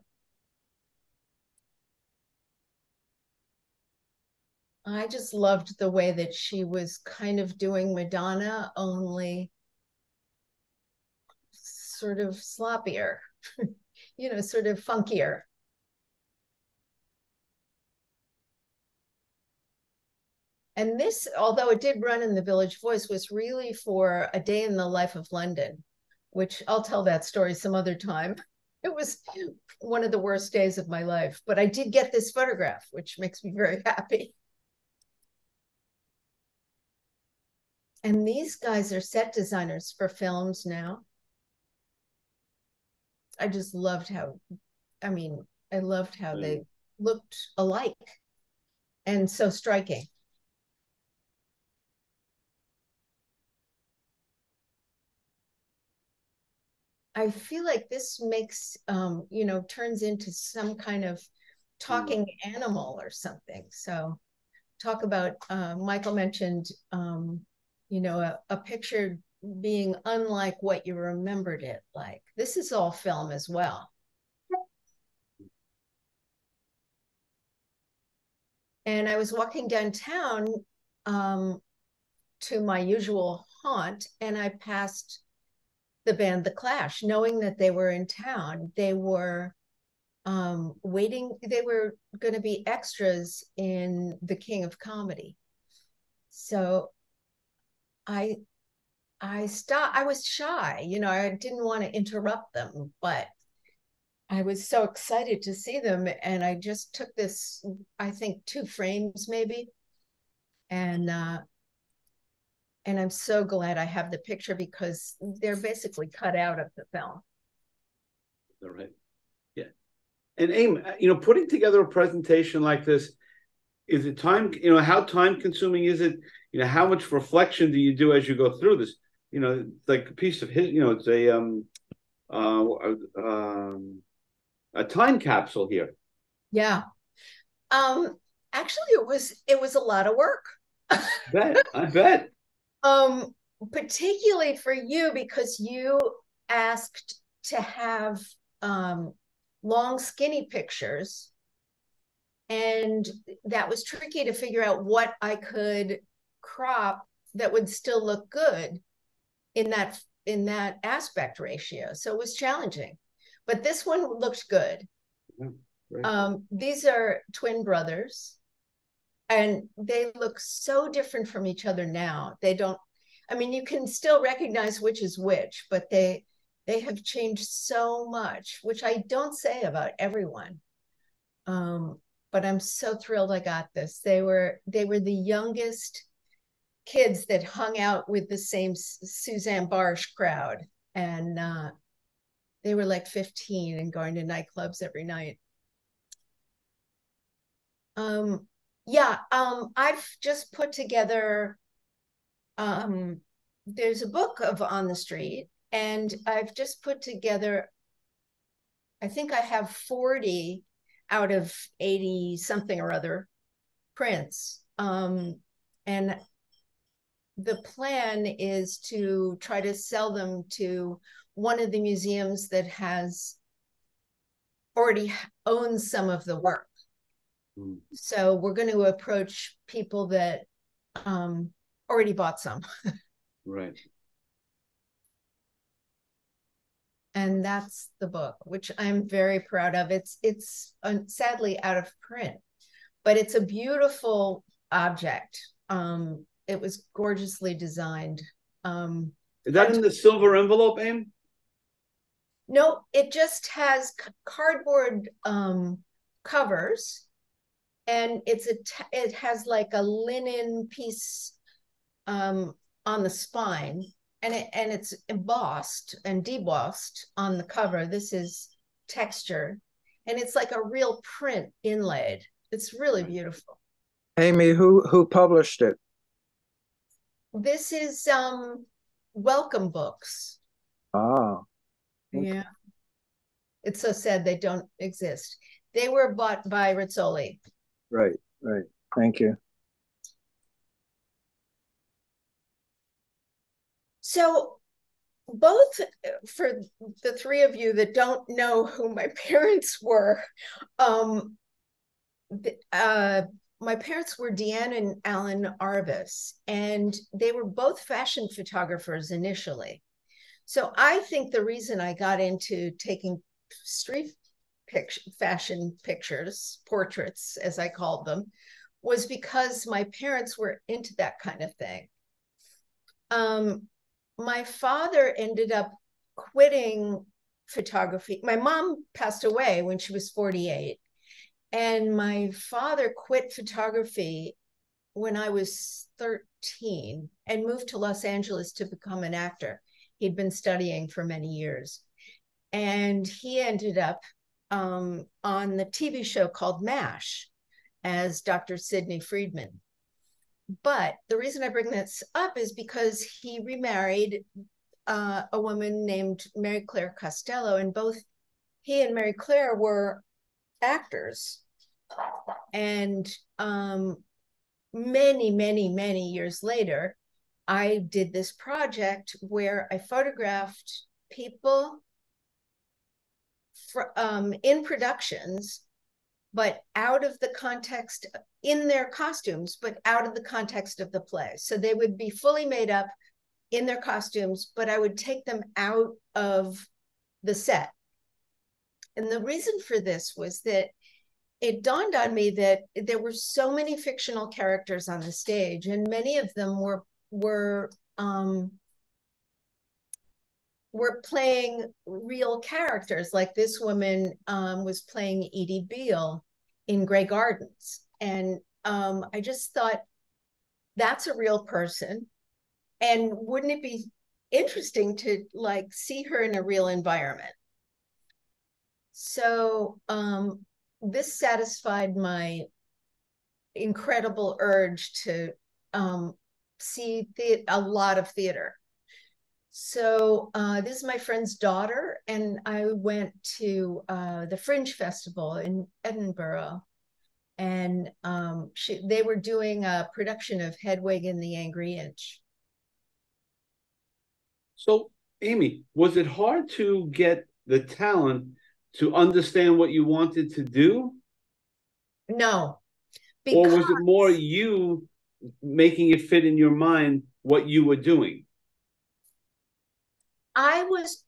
I just loved the way that she was kind of doing Madonna, only sort of sloppier, sort of funkier. And this, although it did run in the Village Voice, was really for a day in the life of London, which I'll tell that story some other time. It was one of the worst days of my life, but I did get this photograph, which makes me very happy. And these guys are set designers for films now. I just loved how, I loved how they looked alike and so striking. I feel like this makes, turns into some kind of talking animal or something. So talk about, Michael mentioned, a picture being unlike what you remembered it like. This is all film as well. And I was walking downtown to my usual haunt, and I passed the band The Clash, knowing that they were in town. They were waiting. They were going to be extras in The King of Comedy. So I stopped. I was shy, I didn't want to interrupt them, but I was so excited to see them. And I just took this, I think 2 frames maybe. And I'm so glad I have the picture, because they're basically cut out of the film. All right. Yeah. And Aim, putting together a presentation like this, is it time, how time consuming is it? How much reflection do you do as you go through this? Like a piece of it's a time capsule here. Yeah. Actually, it was a lot of work. I bet. Particularly for you, because you asked to have long, skinny pictures, and that was tricky to figure out what I could crop that would still look good in that aspect ratio. So it was challenging, but this one looked good. Yeah, these are twin brothers, and they look so different from each other now. They don't, you can still recognize which is which, but they have changed so much, which I don't say about everyone. But I'm so thrilled I got this. They were the youngest kids that hung out with the same Suzanne Barsh crowd. And they were like 15 and going to nightclubs every night. I've just put together, there's a book of On the Street, and I've just put together, I think I have 40 out of 80 something or other prints. And the plan is to try to sell them to one of the museums that has already owns some of the work. So we're going to approach people that already bought some. Right. And that's the book, which I'm very proud of. It's sadly out of print, but it's a beautiful object. It was gorgeously designed. Is that in the silver envelope, Aim? No, it just has cardboard covers, and it has like a linen piece on the spine, and it's embossed and debossed on the cover. This is textured, and it's like a real print inlaid. It's really beautiful. Amy, who published it? This is Welcome Books. Ah. Okay. Yeah. It's so sad they don't exist. They were bought by Rizzoli. Right. Thank you. So both, for the three of you that don't know who my parents were, my parents were Deanne and Alan Arbus, and they were both fashion photographers initially. So I think the reason I got into taking street fashion pictures, portraits, as I called them, was because my parents were into that kind of thing. My father ended up quitting photography. My mom passed away when she was 48. And my father quit photography when I was 13 and moved to Los Angeles to become an actor. He'd been studying for many years. And he ended up on the TV show called MASH as Dr. Sidney Friedman. But the reason I bring this up is because he remarried a woman named Mary Claire Costello, and both he and Mary Claire were actors. And many years later, I did this project where I photographed people in productions, but out of the context, in their costumes, but out of the context of the play. So they would be fully made up in their costumes, but I would take them out of the set. And the reason for this was that it dawned on me that there were so many fictional characters on the stage, and many of them were playing real characters. Like this woman was playing Edie Beale in Grey Gardens. And I just thought, that's a real person. And wouldn't it be interesting to like see her in a real environment? So this satisfied my incredible urge to see a lot of theater. So this is my friend's daughter, and I went to the Fringe Festival in Edinburgh, and they were doing a production of Hedwig and the Angry Inch. So, Amy, was it hard to get the talent to understand what you wanted to do? No. Or was it more you making it fit in your mind what you were doing? I was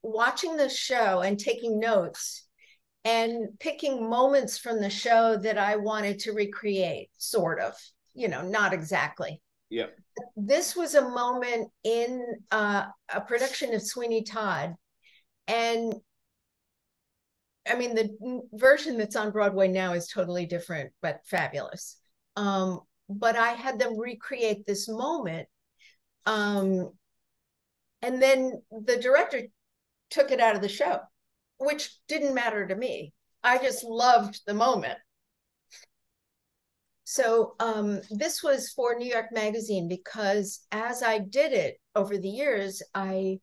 watching the show and taking notes and picking moments from the show that I wanted to recreate, sort of, not exactly. Yeah. This was a moment in a production of Sweeney Todd. And I mean, the version that's on Broadway now is totally different, but fabulous. But I had them recreate this moment. And then the director took it out of the show, which didn't matter to me. I just loved the moment. So this was for New York Magazine, because as I did it over the years, I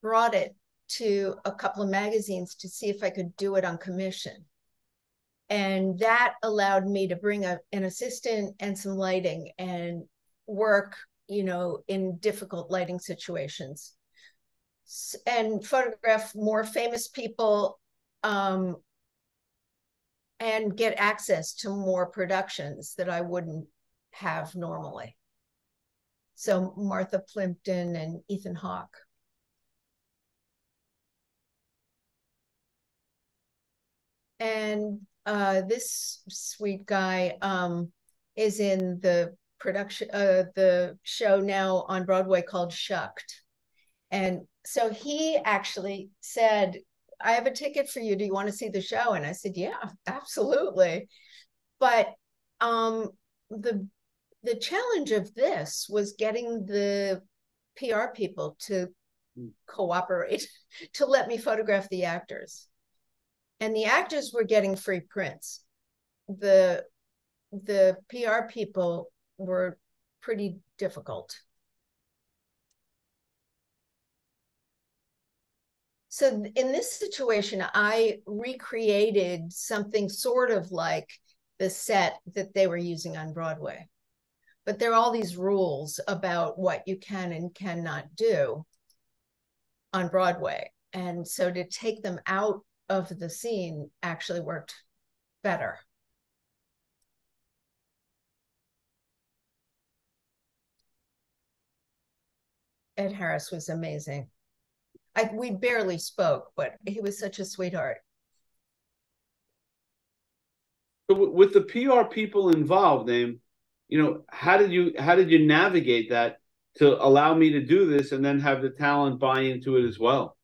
brought it to a couple of magazines to see if I could do it on commission. And that allowed me to bring an assistant and some lighting and work, in difficult lighting situations, and photograph more famous people, and get access to more productions that I wouldn't have normally. So Martha Plimpton and Ethan Hawke. And this sweet guy is in the production, the show now on Broadway called Shucked. And so he actually said, I have a ticket for you. Do you want to see the show? And I said, yeah, absolutely. But the challenge of this was getting the PR people to cooperate, to let me photograph the actors. And the actors were getting free prints. The PR people were pretty difficult. So in this situation, I recreated something sort of like the set that they were using on Broadway. But there are all these rules about what you can and cannot do on Broadway. And so to take them out of the scene actually worked better. Ed Harris was amazing. We barely spoke, but he was such a sweetheart. So with the PR people involved, how did you navigate that to allow me to do this and then have the talent buy into it as well?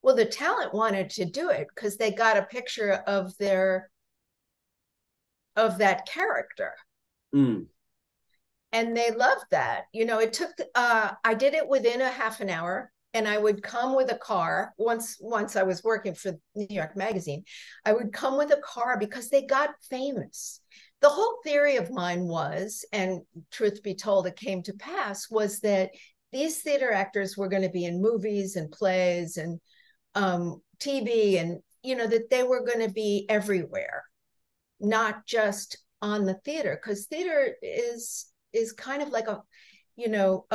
Well, the talent wanted to do it because they got a picture of that character. Mm. And they loved that. It took, I did it within a half an hour, and I would come with a car. Once I was working for New York Magazine, I would come with a car because they got famous. The whole theory of mine was, and truth be told, it came to pass, was that these theater actors were going to be in movies and plays and TV, and, that they were going to be everywhere, not just on the theater, because theater is kind of like a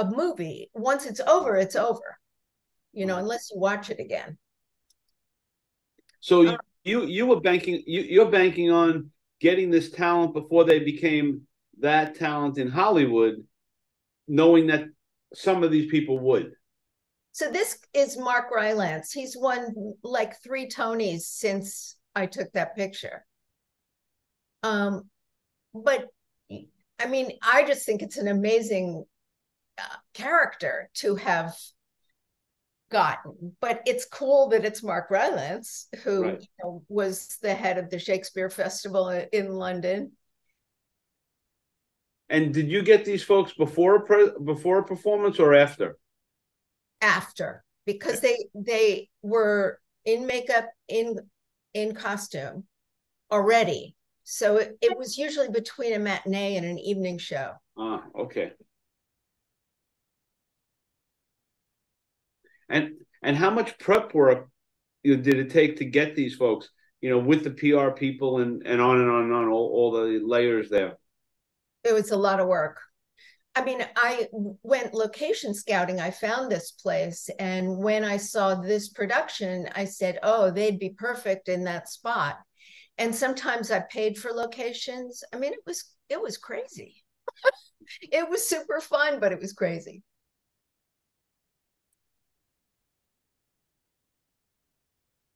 movie. Once it's over, it's over, unless you watch it again. So you're banking on getting this talent before they became that talent in Hollywood, knowing that some of these people would. So this is Mark Rylance. He's won like 3 Tonys since I took that picture. But I mean, I just think it's an amazing character to have gotten. But it's cool that it's Mark Rylance, who Right. Was the head of the Shakespeare Festival in London. And did you get these folks before a performance or after? After, because they were in makeup, in costume already. So it was usually between a matinee and an evening show. Ah, okay. And how much prep work did it take to get these folks, with the PR people and on and on and on, all the layers there? It was a lot of work. I mean, I went location scouting. I found this place. And when I saw this production, I said, oh, they'd be perfect in that spot. And sometimes I paid for locations. I mean, it was crazy. It was super fun, but it was crazy.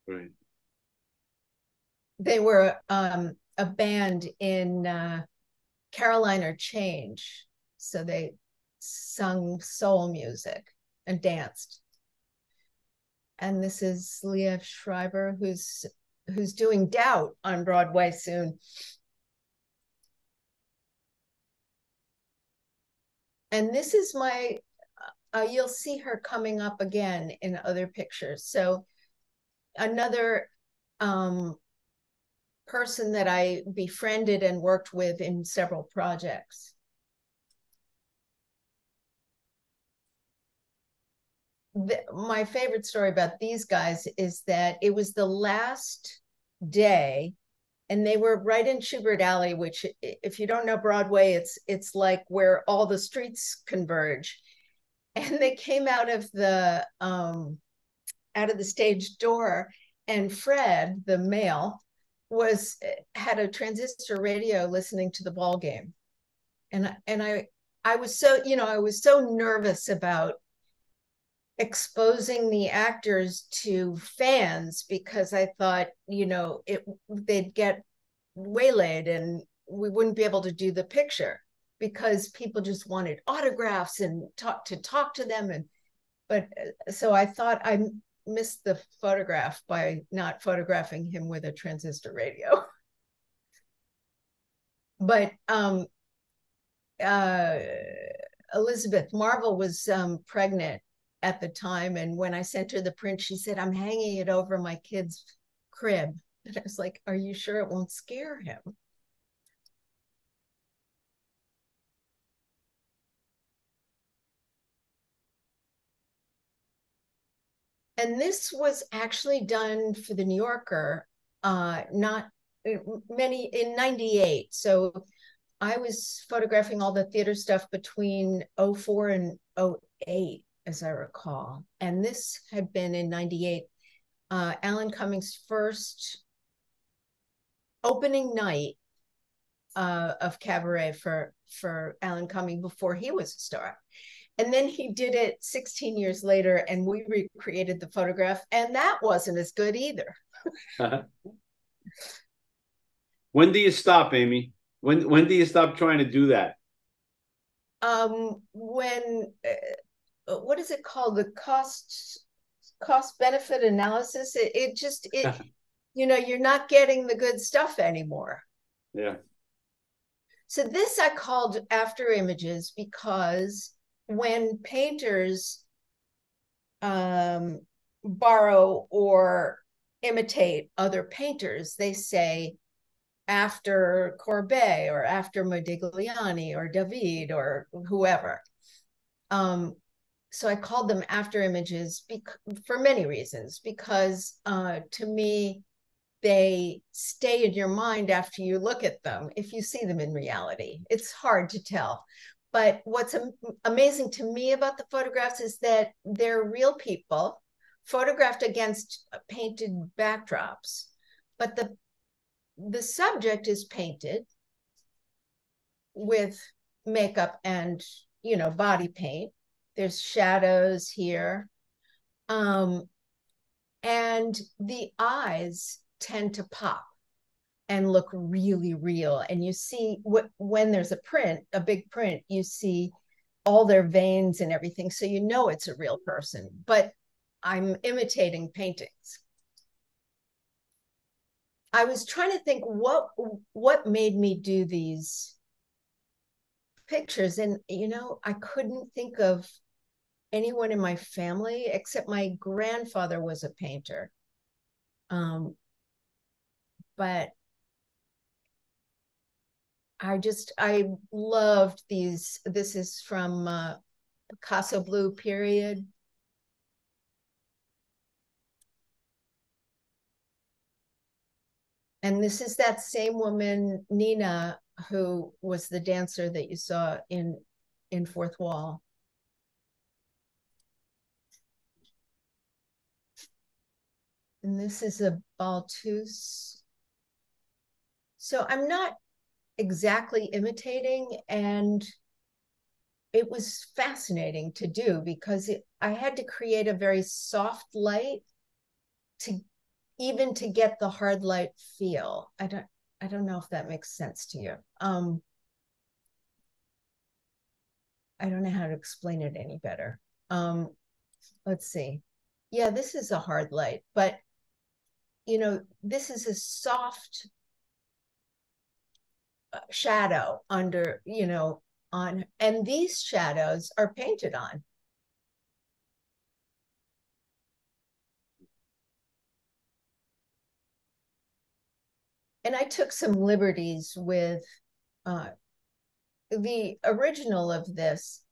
Right. They were a band in Carolina Change. So they sung soul music and danced. And this is Leah Schreiber, who's doing Doubt on Broadway soon. And this is my, you'll see her coming up again in other pictures. So another person that I befriended and worked with in several projects. My favorite story about these guys is that it was the last day, and they were right in Schubert Alley, which, if you don't know Broadway, it's like where all the streets converge. And they came out of the stage door, and Fred, the male, had a transistor radio listening to the ball game. And I was so, I was so nervous about exposing the actors to fans because I thought, they'd get waylaid and we wouldn't be able to do the picture because people just wanted autographs and talk to them. So I thought I missed the photograph by not photographing him with a transistor radio. But Elizabeth Marvel was pregnant at the time, and when I sent her the print, she said, "I'm hanging it over my kid's crib." And I was like, "Are you sure it won't scare him?" And this was actually done for the New Yorker, not many in 98. So I was photographing all the theater stuff between 04 and 08, as I recall. And this had been in 98, Alan Cummings' first opening night of Cabaret for Alan Cumming before he was a star. And then he did it 16 years later, and we recreated the photograph, and that wasn't as good either. When do you stop, Amy? When do you stop trying to do that? When what is it called? The cost benefit analysis. You're not getting the good stuff anymore. Yeah. So this I called after images because when painters borrow or imitate other painters, they say after Courbet or after Modigliani or David or whoever. So I called them after images for many reasons, because to me, they stay in your mind after you look at them. If you see them in reality, it's hard to tell. But what's amazing to me about the photographs is that they're real people photographed against painted backdrops. But the subject is painted with makeup and, body paint. There's shadows here. And the eyes tend to pop and look really real. And you see when there's a big print, you see all their veins and everything. So it's a real person, but I'm imitating paintings. I was trying to think what made me do these pictures. And, I couldn't think of anyone in my family except my grandfather was a painter. But I loved these. This is from Picasso Blue period. And this is that same woman, Nina, who was the dancer that you saw in Fourth Wall. And this is a Balthus. So I'm not exactly imitating, and it was fascinating to do because I had to create a very soft light to get the hard light feel. I don't know if that makes sense to you. I don't know how to explain it any better. Let's see. Yeah, this is a hard light, but this is a soft shadow under, on, and these shadows are painted on. And I took some liberties with the original of this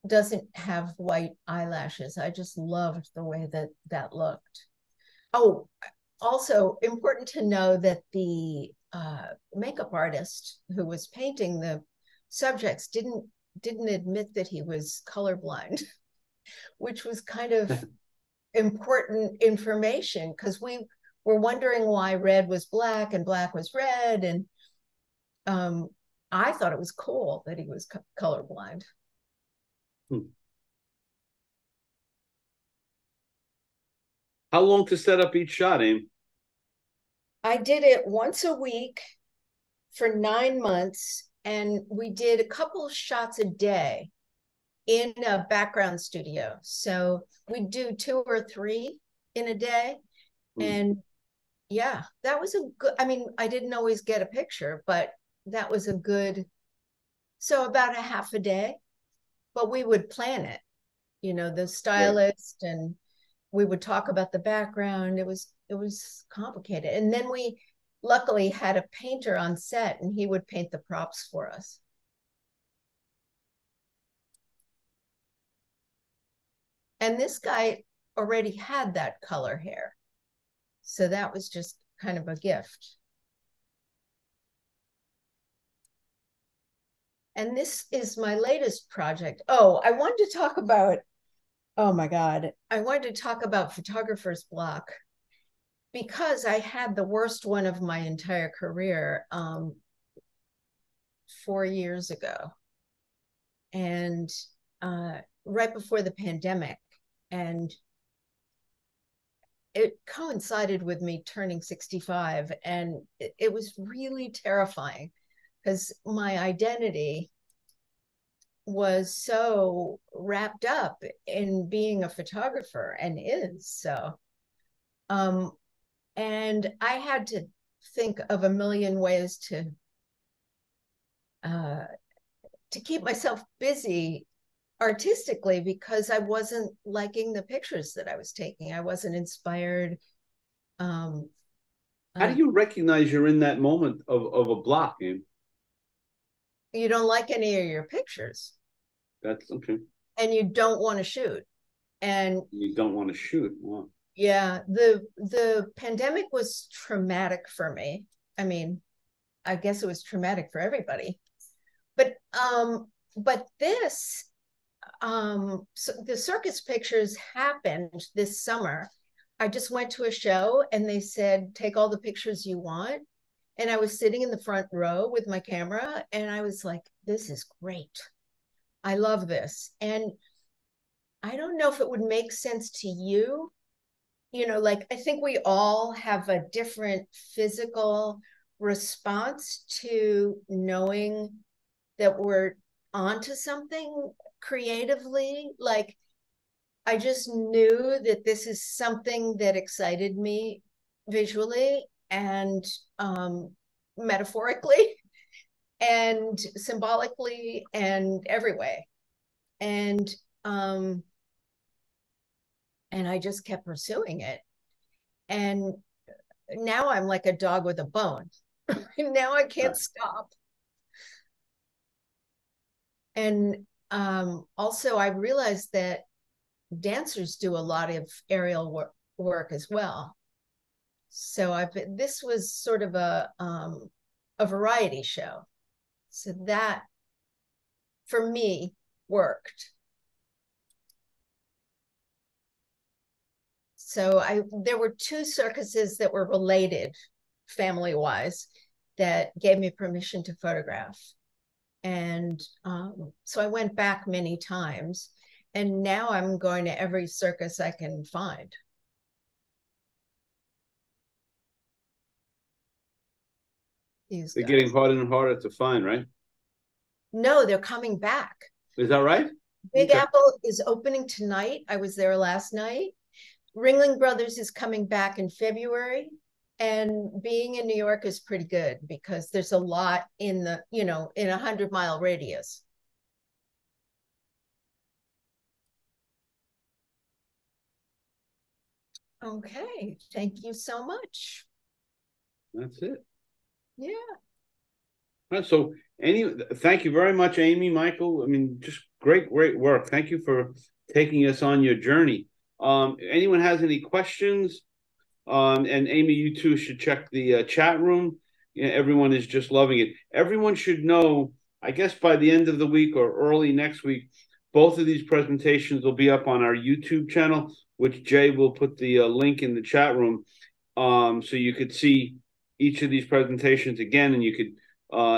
doesn't have white eyelashes. I just loved the way that looked. Oh, also important to know that the makeup artist who was painting the subjects didn't admit that he was colorblind, which was kind of important information because we were wondering why red was black and black was red. And I thought it was cool that he was colorblind. How long to set up each shot, Aim? I did it once a week for 9 months, and we did a couple shots a day in a background studio. So we do 2 or 3 in a day. And yeah, that was a good, I mean, I didn't always get a picture, but that was a good, so about a half a day. But we would plan it, you know, the stylist, and we would talk about the background. It was complicated. And then we luckily had a painter on set, and he would paint the props for us. And this guy already had that color hair. So that was just kind of a gift. And this is my latest project. Oh, I wanted to talk about, oh my God, I wanted to talk about photographer's block, because I had the worst one of my entire career 4 years ago. And right before the pandemic. And it coincided with me turning 65. And it was really terrifying, because my identity was so wrapped up in being a photographer, and is so. And I had to think of a million ways to keep myself busy artistically, because I wasn't liking the pictures that I was taking. I wasn't inspired. How do you recognize you're in that moment of a block, Aim? You don't like any of your pictures. That's okay. And you don't want to shoot. And you don't want to shoot. Wow. Yeah, the pandemic was traumatic for me. I mean, I guess it was traumatic for everybody. But this so the circus pictures happened this summer. I just went to a show, and they said, take all the pictures you want. And I was sitting in the front row with my camera, and I was like, this is great. I love this. And I don't know if it would make sense to you. You know, like, I think we all have a different physical response to knowing that we're onto something creatively. Like, I just knew that this is something that excited me visually and metaphorically and symbolically and every way. And I just kept pursuing it. And now I'm like a dog with a bone. Now I can't stop. And also I realized that dancers do a lot of aerial work as well. So this was sort of a variety show. So that, for me, worked. So there were 2 circuses that were related family-wise that gave me permission to photograph. And so I went back many times, and now I'm going to every circus I can find. They're getting harder and harder to find, right? No, they're coming back. Is that right? Big Apple is opening tonight. I was there last night. Ringling Brothers is coming back in February. And being in New York is pretty good, because there's a lot in the, in a 100-mile radius. Okay, thank you so much. That's it. Yeah. All right, so thank you very much, Amy, Michael. I mean, just great work. Thank you for taking us on your journey. Anyone has any questions? And Amy, you too should check the chat room. Everyone is just loving it. Everyone should know, I guess by the end of the week or early next week, both of these presentations will be up on our YouTube channel, which Jay will put the link in the chat room. So you could see each of these presentations again, and you could,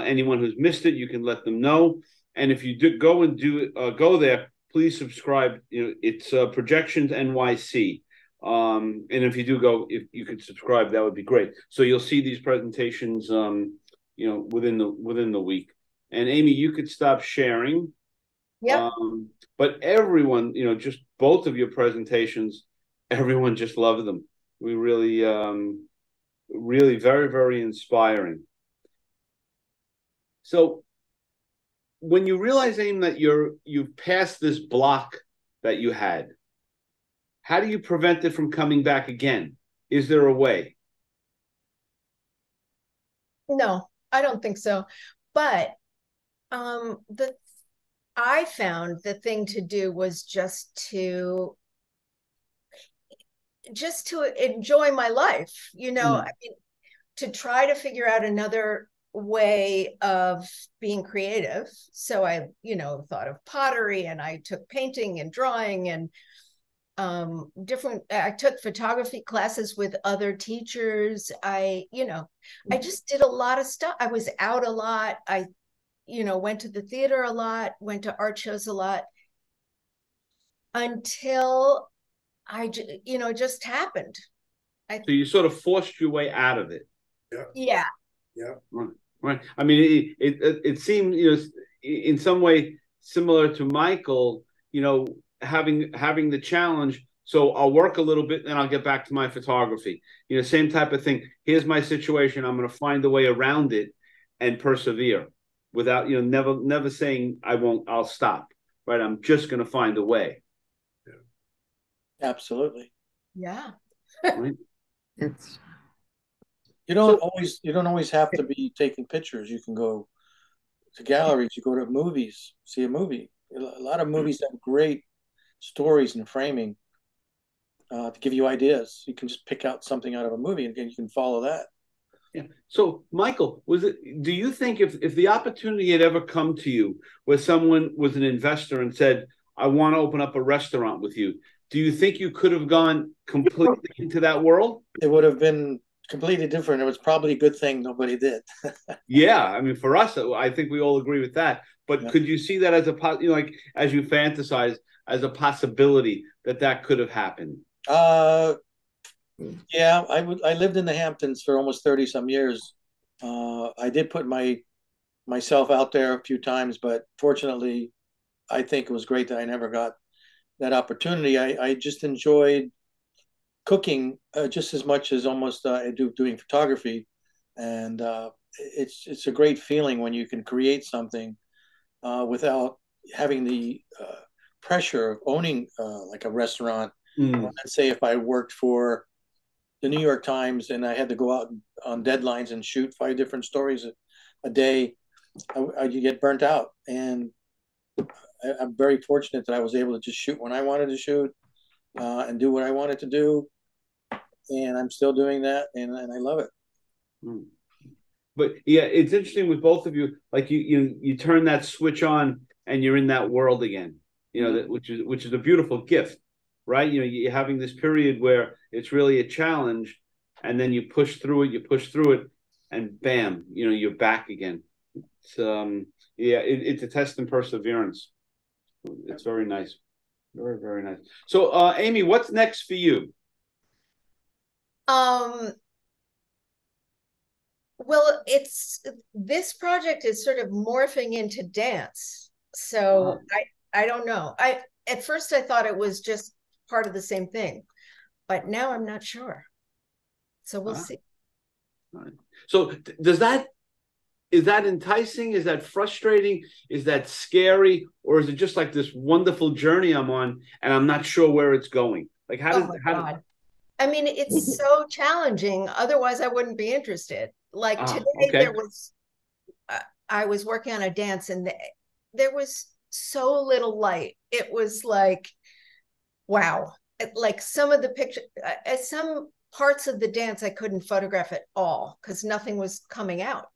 anyone who's missed it, you can let them know. And if you go there, please subscribe. It's Projections NYC. And if you do go, if you could subscribe, that would be great. So you'll see these presentations, within the week. And Amy, you could stop sharing. Yep. But everyone, just both of your presentations, everyone just loved them. We really, really very, very inspiring. So when you realize, Amy, that you've passed this block that you had, how do you prevent it from coming back again? Is there a way? No, I don't think so. But I found the thing to do was just to enjoy my life, I mean, to try to figure out another way of being creative. So I, thought of pottery, and I took painting and drawing and I took photography classes with other teachers. I just did a lot of stuff. I was out a lot. I went to the theater a lot, went to art shows a lot, until it just happened. So you sort of forced your way out of it. Yeah. Right. I mean, it seemed, in some way similar to Michael, having the challenge. So I'll work a little bit, and I'll get back to my photography. Same type of thing. Here's my situation. I'm going to find a way around it and persevere without, never saying I won't. I'll stop. Right. I'm just going to find a way. Absolutely. Yeah. Right. You don't always have to be taking pictures. You can go to galleries. You go to movies. See a movie. A lot of movies have great stories and framing to give you ideas. You can just pick out something out of a movie, and you can follow that. Yeah. So, Michael, do you think if the opportunity had ever come to you where someone was an investor and said, I want to open up a restaurant with you, do you think you could have gone completely into that world? It would have been completely different. It was probably a good thing nobody did. Yeah. I mean, for us, I think we all agree with that. But Yeah. could you see that as like as you fantasize, as a possibility that could have happened? Yeah, I lived in the Hamptons for almost 30 some years. I did put myself out there a few times, but fortunately, I think it was great that I never got that opportunity. I just enjoyed cooking just as much as almost I do doing photography, and it's a great feeling when you can create something without having the pressure of owning like a restaurant. Let's say if I worked for the New York Times and I had to go out on deadlines and shoot 5 different stories a day, you get burnt out. And I'm very fortunate that I was able to just shoot when I wanted to shoot and do what I wanted to do. And I'm still doing that, and I love it. But yeah, it's interesting with both of you. Like you turn that switch on, and you're in that world again. That which is a beautiful gift, right? You're having this period where it's really a challenge, and then you push through it, and bam, you're back again. It's it's a test in perseverance. It's very nice, very, very nice. So, Amy, what's next for you? Well, this project is sort of morphing into dance. So I don't know. At first I thought it was just part of the same thing, but now I'm not sure. So we'll see. Right. So is that enticing? Is that frustrating? Is that scary? Or is it just like this wonderful journey I'm on, and I'm not sure where it's going? Like I mean, it's so challenging. Otherwise, I wouldn't be interested. Like today, I was working on a dance, and there was so little light. It was like, wow. Like some of the picture, some parts of the dance I couldn't photograph at all because nothing was coming out.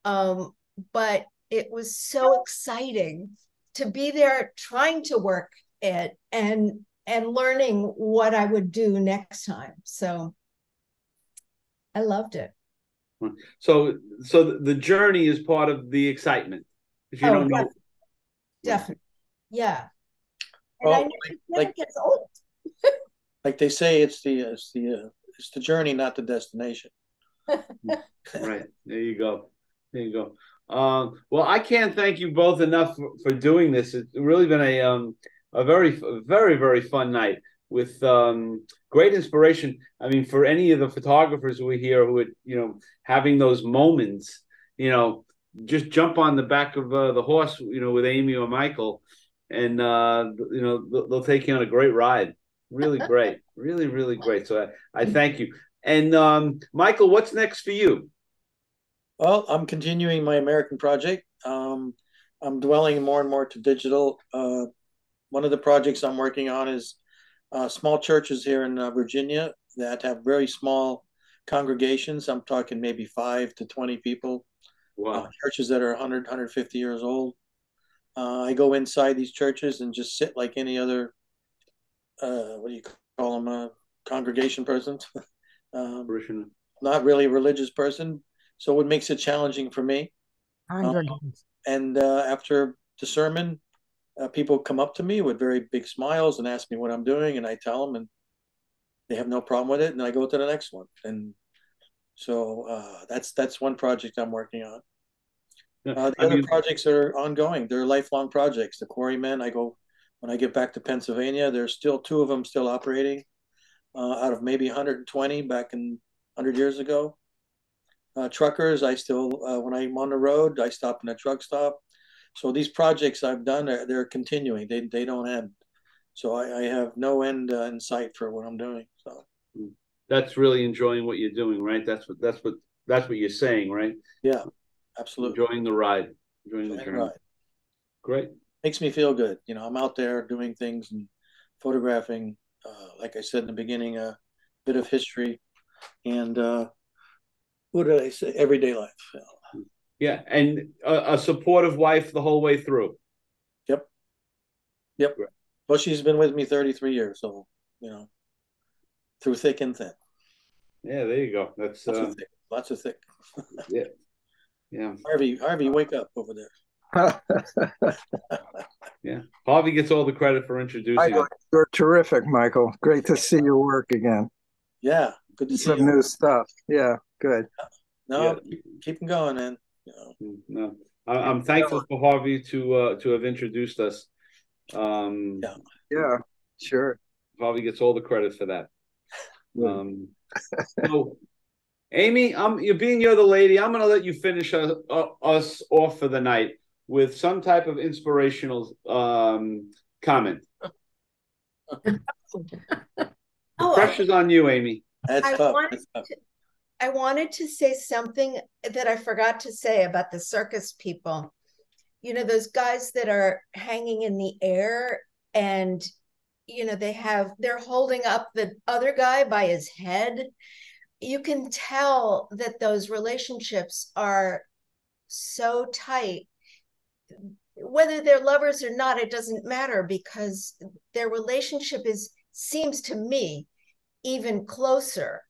But it was so exciting to be there trying to work it and learning what I would do next time. So I loved it. So the journey is part of the excitement. If you don't know. Definitely. Yeah. And I never it gets old. like they say, it's the journey, not the destination. Right. There you go. There you go. Well, I can't thank you both enough for doing this. It's really been a very fun night with great inspiration. I mean, for any of the photographers who are here who are, having those moments, just jump on the back of the horse, with Amy or Michael, and they'll take you on a great ride. Really great, really great. So I thank you. And Michael, what's next for you? Well, I'm continuing my American project. I'm dwelling more and more to digital. One of the projects I'm working on is small churches here in Virginia that have very small congregations. I'm talking maybe 5 to 20 people. Wow. Churches that are 100, 150 years old. I go inside these churches and just sit like any other, what do you call them, congregation person. Not really a religious person. So what makes it challenging for me. And after the sermon, people come up to me with very big smiles and ask me what I'm doing, and I tell them, and they have no problem with it, and I go to the next one. And so that's one project I'm working on. The other projects are ongoing. They're lifelong projects. The Quarrymen, when I get back to Pennsylvania, there's still 2 of them still operating out of maybe 120 back in 100 years ago. Truckers, I still, when I'm on the road, I stop in a truck stop. So these projects I've done, they're continuing. They don't end. So I have no end in sight for what I'm doing. So that's really enjoying what you're doing, right? That's what you're saying, right? Yeah, absolutely. Enjoying the ride, enjoying the journey. Ride. Great. Makes me feel good. I'm out there doing things and photographing. Like I said in the beginning, a bit of history and what did I say? Everyday life. Yeah, and a supportive wife the whole way through. Yep. Right. Well, she's been with me 33 years, so through thick and thin. Yeah, there you go. That's lots of thick. Yeah. Harvey, wake up over there. Yeah, Harvey gets all the credit for introducing Michael, you're terrific, Michael. Great to see your work again. Yeah, good to see some new stuff. Yeah, good. No, keep them going, man. No, I'm thankful for Harvey to have introduced us. Yeah, sure. Harvey gets all the credit for that. So, Amy, you're the lady. I'm going to let you finish us off for the night with some type of inspirational comment. The pressure's on you, Amy. That's tough. I wanted to say something that I forgot to say about the circus people. Those guys that are hanging in the air and, they're holding up the other guy by his head. You can tell that those relationships are so tight. Whether they're lovers or not, it doesn't matter, because their relationship seems to me even closer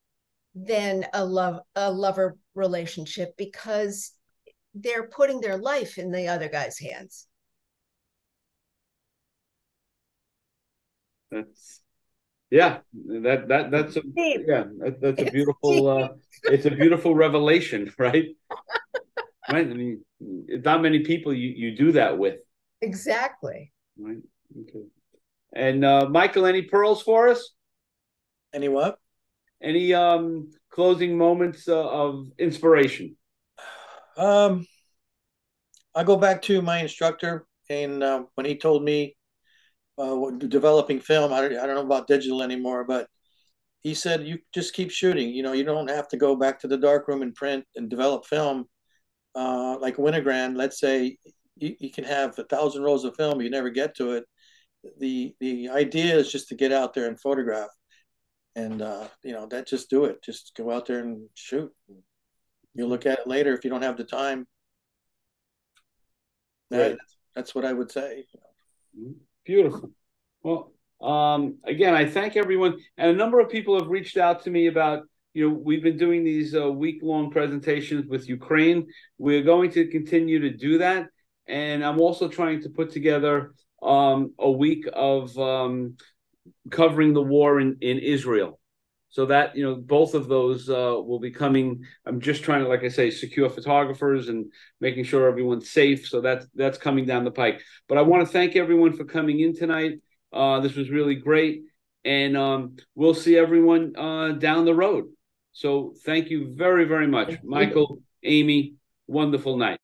than a lover relationship, because they're putting their life in the other guy's hands. That's a beautiful it's a beautiful revelation, right? Right. I mean, not many people you do that with. Exactly. Right. Okay. And Michael, any pearls for us? Any what? Any closing moments of inspiration? I go back to my instructor, and when he told me developing film, I don't know about digital anymore, but he said, you just keep shooting. You don't have to go back to the darkroom and print and develop film. Like Winogrand, let's say you can have 1,000 rolls of film, you never get to it. The idea is just to get out there and photograph. And, that just do it. Just go out there and shoot. You'll look at it later if you don't have the time. Right. That's what I would say. Beautiful. Well, again, I thank everyone. And a number of people have reached out to me about, we've been doing these week-long presentations with Ukraine. We're going to continue to do that. And I'm also trying to put together a week of covering the war in Israel. So that, both of those will be coming. I'm just trying to, like I say, secure photographers and making sure everyone's safe. So that's coming down the pike. But I want to thank everyone for coming in tonight. This was really great. And we'll see everyone down the road. So thank you very, very much. Michael, Amy, wonderful night.